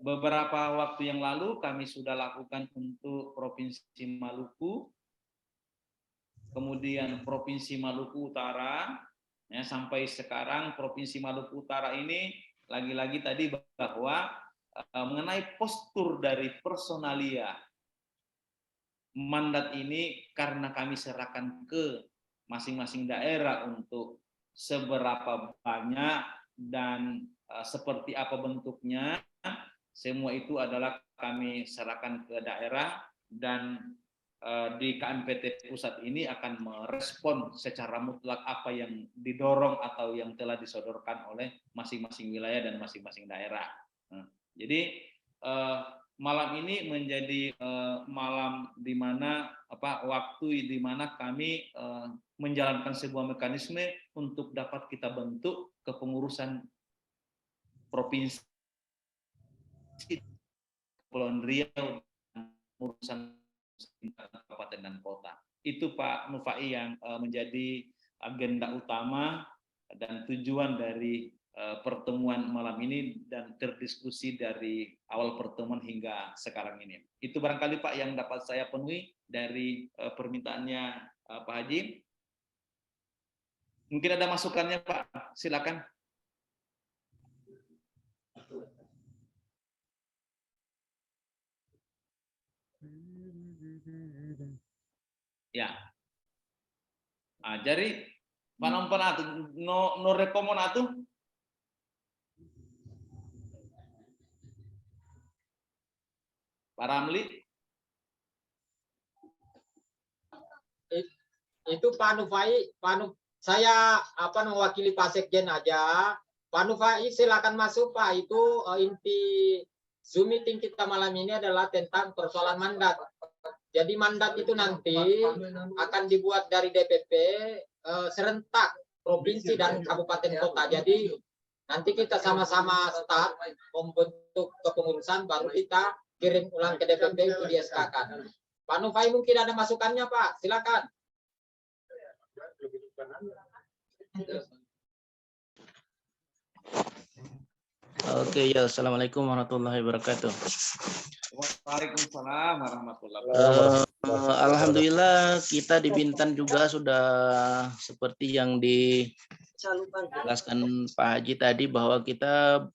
C: Beberapa waktu yang lalu kami sudah lakukan untuk provinsi Maluku, kemudian provinsi Maluku Utara, ya, sampai sekarang provinsi Maluku Utara ini lagi-lagi tadi bahwa mengenai postur dari personalia mandat ini, karena kami serahkan ke masing-masing daerah untuk seberapa banyak dan seperti apa bentuknya, semua itu adalah kami serahkan ke daerah, dan di KMPT pusat ini akan merespon secara mutlak apa yang didorong atau yang telah disodorkan oleh masing-masing wilayah dan masing-masing daerah. Jadi malam ini menjadi malam di mana waktu di mana kami menjalankan sebuah mekanisme untuk dapat kita bentuk kepengurusan provinsi Kepulauan Riau dan urusan kabupaten dan kota. Itu Pak Nufai yang menjadi agenda utama dan tujuan dari pertemuan malam ini dan terdiskusi dari awal pertemuan hingga sekarang ini. Itu barangkali Pak yang dapat saya penuhi dari permintaannya Pak Haji. Mungkin ada masukannya Pak, silakan. Ya. Jadi panompan atu no rekomon atu. Pak Ramli.
F: Itu Pak Nufai, saya mewakili Pak Sekjen aja. Pak Nufai silakan masuk Pak. Itu inti Zoom meeting kita malam ini adalah tentang persoalan mandat. Jadi mandat itu nanti akan dibuat dari DPP serentak provinsi dan kabupaten kota. Jadi nanti kita sama-sama start membentuk kepengurusan, baru kita kirim ulang ke DPP untuk di-SK-kan. Pak Nufai mungkin ada masukannya Pak, silakan.
K: Oke, ya. Assalamualaikum warahmatullahi wabarakatuh.
C: Waalaikumsalam warahmatullahi wabarakatuh.
K: Alhamdulillah kita di Bintan juga sudah seperti yang dijelaskan Pak Haji tadi bahwa kita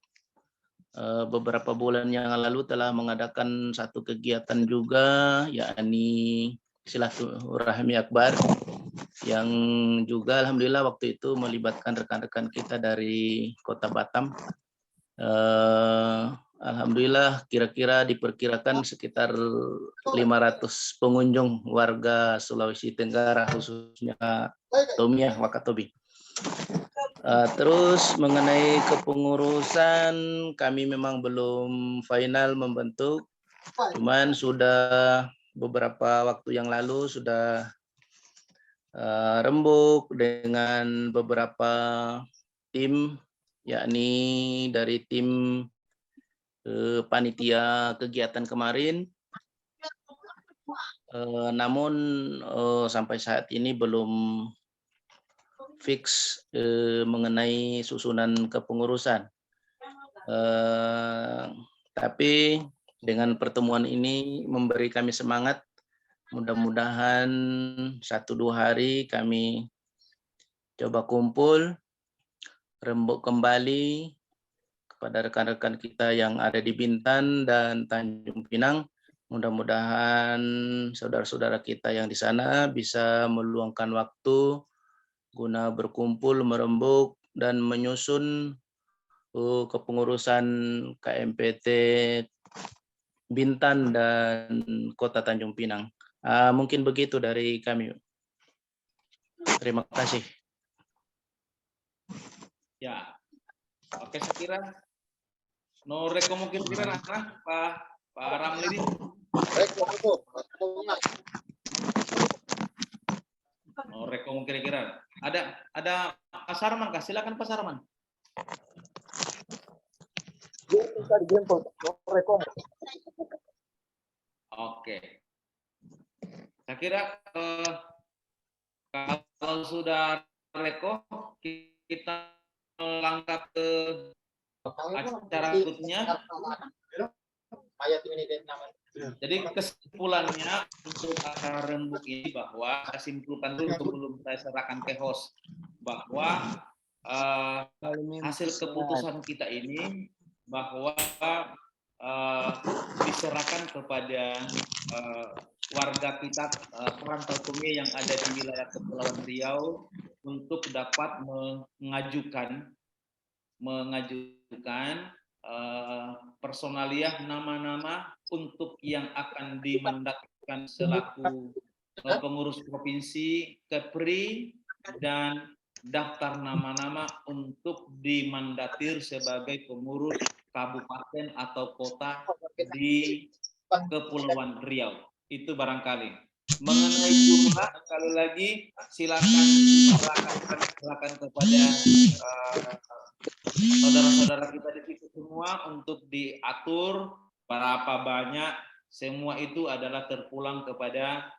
K: beberapa bulan yang lalu telah mengadakan satu kegiatan juga, yakni silaturahmi akbar, yang juga alhamdulillah waktu itu melibatkan rekan-rekan kita dari Kota Batam. Alhamdulillah kira-kira diperkirakan sekitar 500 pengunjung warga Sulawesi Tenggara, khususnya Tomiah Wakatobi. Terus mengenai kepengurusan, kami memang belum final membentuk, cuman sudah beberapa waktu yang lalu sudah rembuk dengan beberapa tim, yakni dari tim panitia kegiatan kemarin. Namun sampai saat ini belum fix mengenai susunan kepengurusan. Tapi dengan pertemuan ini memberi kami semangat. Mudah-mudahan 1-2 hari kami coba kumpul, rembuk kembali kepada rekan-rekan kita yang ada di Bintan dan Tanjung Pinang. Mudah-mudahan saudara-saudara kita yang di sana bisa meluangkan waktu guna berkumpul, merembuk, dan menyusun kepengurusan KMPT Bintan dan Kota Tanjung Pinang. Mungkin begitu dari kami. Terima kasih.
C: Ya, oke, saya kira no rekom mungkin kira Pak Ramli. No rekom kira-kira. Ada Pak Sarman kah? Silakan Pak Sarman. Oke. Saya kira kalau sudah reko, kita langkah ke acara berikutnya. Jadi kesimpulannya untuk acara rembuk ini bahwa saya simpulkan dulu sebelum saya serahkan ke host bahwa hasil keputusan kita ini bahwa diserahkan kepada warga kita perantau Tomie yang ada di wilayah Kepulauan Riau untuk dapat mengajukan personaliah nama-nama untuk yang akan dimandatkan selaku pengurus provinsi, Kepri, dan daftar nama-nama untuk dimandatir sebagai pengurus kabupaten atau kota di Kepulauan Riau. Itu barangkali. Mengenai jumlah, sekali lagi silakan kepada saudara-saudara kita di situ semua untuk diatur berapa banyak. Semua itu adalah terpulang kepada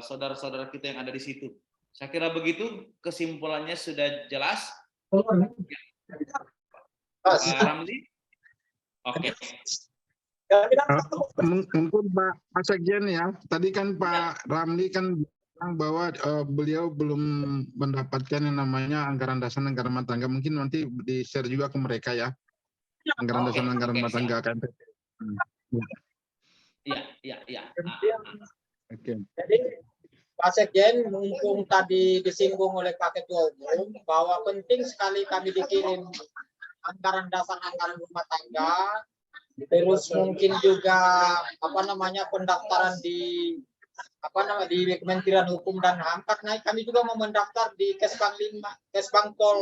C: saudara-saudara kita yang ada di situ. Saya kira begitu, kesimpulannya sudah jelas. Ramli? Oke.
A: Mungkin Pak Sekjen ya, tadi kan Pak Ramli kan bilang bahwa beliau belum mendapatkan yang namanya anggaran dasar anggaran rumah tangga. Mungkin nanti di-share juga ke mereka ya, anggaran dasar anggaran rumah tangga KMPT.
C: Iya.
A: Oke.
F: Jadi Pak Sekjen, mumpung tadi disinggung oleh Pak Ketua Umum bahwa penting sekali kami dikirim anggaran dasar anggaran rumah tangga, terus mungkin juga pendaftaran di di Kementerian Hukum dan HAM, karena kami juga mau mendaftar di Kesbangpol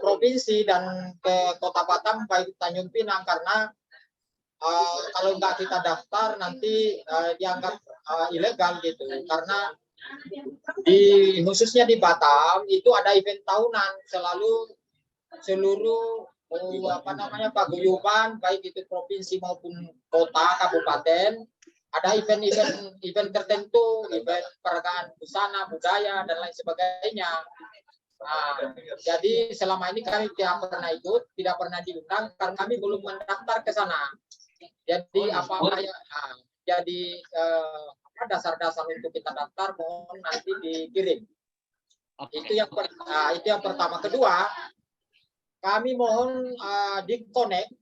F: provinsi dan ke Kota Batam baik Tanjung Pinang, karena kalau nggak kita daftar nanti dianggap ilegal gitu, karena khususnya di Batam itu ada event tahunan, selalu seluruh paguyuban baik itu provinsi maupun kota kabupaten ada event tertentu, event peragaan busana budaya dan lain sebagainya. Nah, jadi selama ini kami tidak pernah ikut, tidak pernah diundang karena kami belum mendaftar ke sana. Jadi dasar-dasar untuk kita daftar mohon nanti dikirim. Itu yang pertama. Kedua, kami mohon di-connect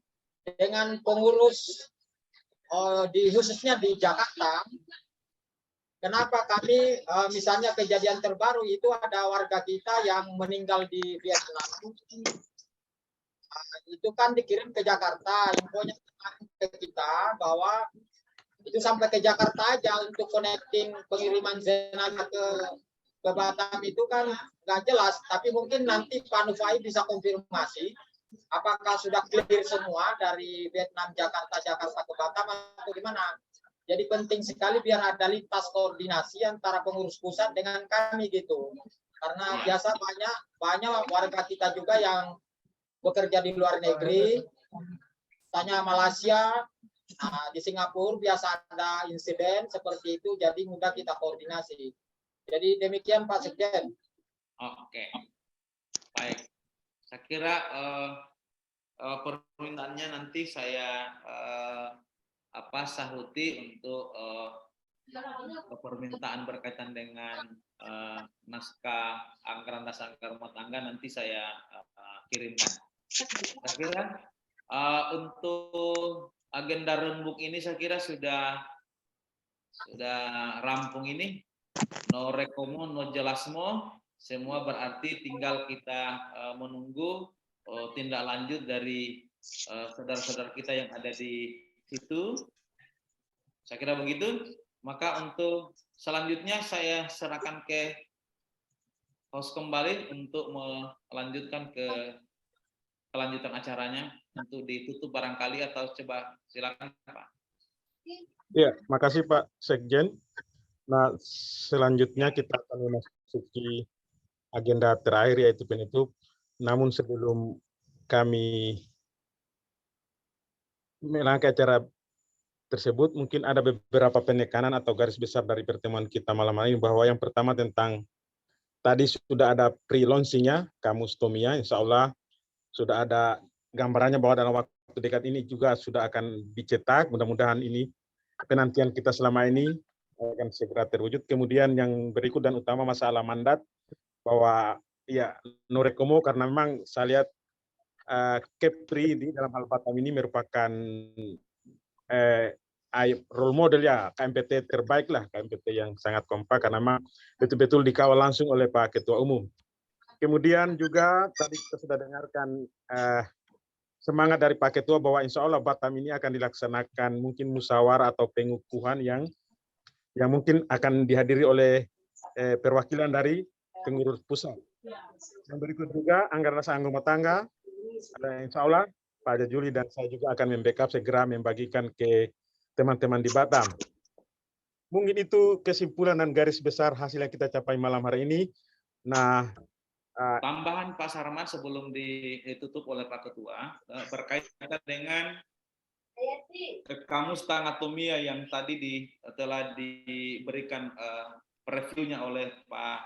F: dengan pengurus khususnya di Jakarta. Kenapa kami misalnya kejadian terbaru itu ada warga kita yang meninggal di Vietnam. Itu kan dikirim ke Jakarta, infonya ke kita bahwa itu sampai ke Jakarta aja untuk connecting pengiriman jenazah ke Batam itu kan nggak jelas, tapi mungkin nanti Pak Nufai bisa konfirmasi apakah sudah clear semua dari Vietnam Jakarta ke Batam atau gimana. Jadi penting sekali biar ada lintas koordinasi antara pengurus pusat dengan kami gitu, karena biasa banyak warga kita juga yang bekerja di luar negeri, tanya Malaysia, di Singapura biasa ada insiden seperti itu, jadi mudah kita koordinasi. Jadi demikian Pak Sekjen.
C: Oke, baik. Saya kira permintaannya nanti saya sahuti untuk permintaan berkaitan dengan naskah anggaran dasar anggaran rumah tangga nanti saya kirimkan. Saya kira untuk agenda rembuk ini saya kira sudah rampung ini. No rekomo, no jelasmo, semua berarti tinggal kita menunggu tindak lanjut dari saudara-saudara kita yang ada di situ. Saya kira begitu. Maka untuk selanjutnya saya serahkan ke host kembali untuk melanjutkan ke kelanjutan acaranya untuk ditutup barangkali atau coba silakan Pak.
E: Ya, makasih Pak Sekjen. Nah, selanjutnya kita akan memasuki agenda terakhir yaitu penutup. Namun sebelum kami melangkah acara tersebut, mungkin ada beberapa penekanan atau garis besar dari pertemuan kita malam ini, bahwa yang pertama tentang tadi sudah ada pre-launching-nya, Kamus Tomia, insya Allah sudah ada gambarannya bahwa dalam waktu dekat ini juga sudah akan dicetak. Mudah-mudahan ini penantian kita selama ini akan segera terwujud. Kemudian yang berikut dan utama masalah mandat, bahwa ya no rekomo, karena memang saya lihat Kepri di dalam hal Batam ini merupakan role model ya, KMPT terbaik lah, KMPT yang sangat kompak karena memang betul-betul dikawal langsung oleh Pak Ketua Umum. Kemudian juga tadi kita sudah dengarkan semangat dari Pak Ketua bahwa insya Allah Batam ini akan dilaksanakan mungkin musyawarah atau pengukuhan yang mungkin akan dihadiri oleh perwakilan dari pengurus pusat. Yang berikut juga anggaran dasar rumah tangga, insya Allah Pak Juli dan saya juga akan membackup segera membagikan ke teman-teman di Batam. mungkin itu kesimpulan dan garis besar hasil yang kita capai malam hari ini. Nah,
C: tambahan Pak Sarman sebelum ditutup oleh Pak Ketua berkaitan dengan kamus tanatomia yang tadi telah diberikan previewnya oleh Pak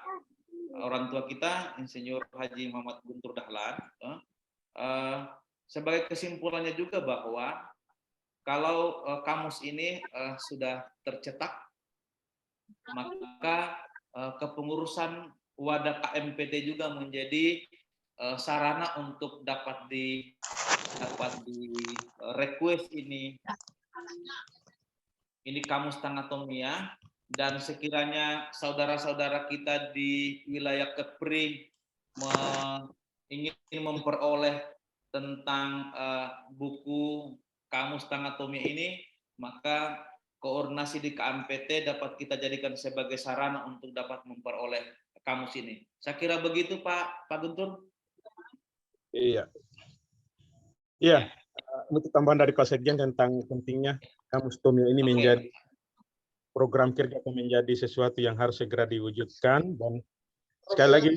C: orang tua kita, Insinyur Haji Muhammad Guntur Dahlan. Sebagai kesimpulannya juga bahwa kalau kamus ini sudah tercetak, maka kepengurusan wadah KMPT juga menjadi sarana untuk dapat di request ini kamus tanatomia, dan sekiranya saudara-saudara kita di wilayah Kepri ingin memperoleh tentang buku kamus tanatomia ini, maka koordinasi di KMPT dapat kita jadikan sebagai sarana untuk dapat memperoleh kamus ini. Saya kira begitu Pak Guntur.
E: Iya. Iya. Untuk tambahan dari Pak Sekjen tentang pentingnya kamus tomia ini menjadi program kerja atau menjadi sesuatu yang harus segera diwujudkan. Dan sekali lagi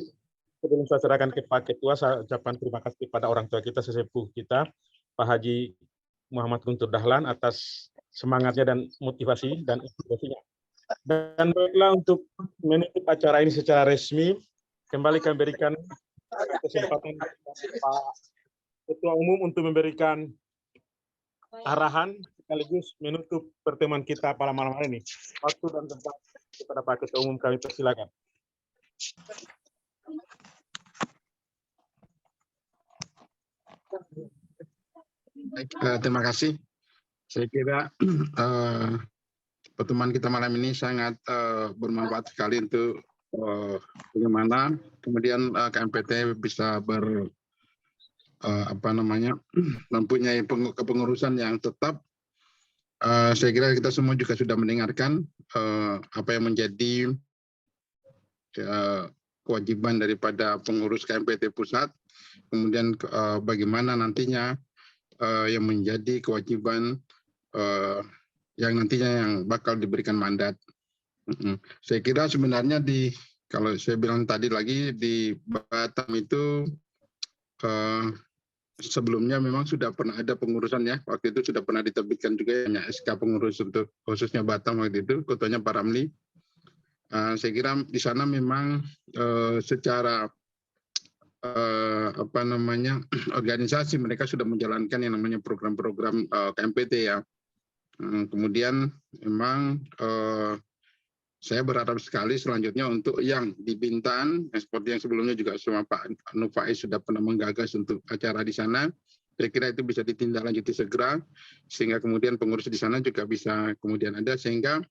E: sebelum saya serahkan ke Pak Ketua, saya ucapkan terima kasih kepada orang tua kita, sesepuh kita, Pak Haji Muhammad Guntur Dahlan, atas semangatnya dan motivasi dan inspirasinya. Dan baiklah, untuk menutup acara ini secara resmi, kembali kami berikan kesempatan Pak Ketua Umum untuk memberikan arahan sekaligus menutup pertemuan kita pada malam hari ini. Waktu dan tempat kepada Pak Ketua Umum kami persilakan.
A: Baik, terima kasih. Saya kira pertemuan kita malam ini sangat bermanfaat sekali untuk bagaimana kemudian KMPT bisa mempunyai kepengurusan yang tetap. Saya kira kita semua juga sudah mendengarkan apa yang menjadi kewajiban daripada pengurus KMPT pusat, kemudian bagaimana nantinya yang menjadi kewajiban yang nantinya yang bakal diberikan mandat. Saya kira sebenarnya kalau saya bilang tadi lagi di Batam itu sebelumnya memang sudah pernah ada pengurusan ya, waktu itu sudah pernah diterbitkan juga ya SK pengurus untuk khususnya Batam waktu itu, ketuanya Pak Ramli. Saya kira di sana memang secara organisasi mereka sudah menjalankan yang namanya program-program KMPT ya. Kemudian memang saya berharap sekali selanjutnya untuk yang di Bintan, seperti yang sebelumnya juga sama Pak Nufaiz sudah pernah menggagas untuk acara di sana. Saya kira itu bisa ditindaklanjuti segera, sehingga kemudian pengurus di sana juga bisa kemudian ada, sehingga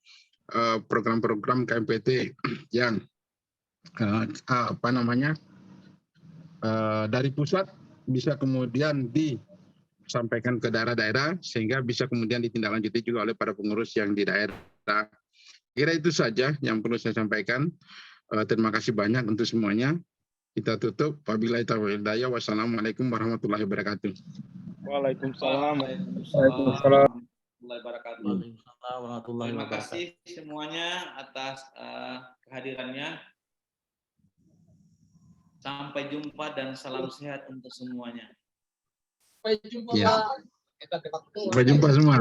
A: program-program KMPT yang dari pusat bisa kemudian disampaikan ke daerah-daerah, sehingga bisa kemudian ditindaklanjuti juga oleh para pengurus yang di daerah. Kira itu saja yang perlu saya sampaikan. Terima kasih banyak untuk semuanya. Kita tutup. Wabillahi taufiq wal hidayah. Wassalamualaikum warahmatullahi wabarakatuh.
E: Waalaikumsalam.
C: Waalaikumsalam warahmatullahi wabarakatuh. Terima kasih semuanya atas kehadirannya. Sampai jumpa dan salam sehat untuk semuanya.
F: Sampai jumpa.
A: Ya. Sampai jumpa semua.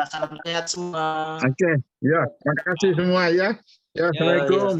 K: Salam sehat semua.
A: Oke, ya, terima kasih semua ya. Ya, assalamualaikum.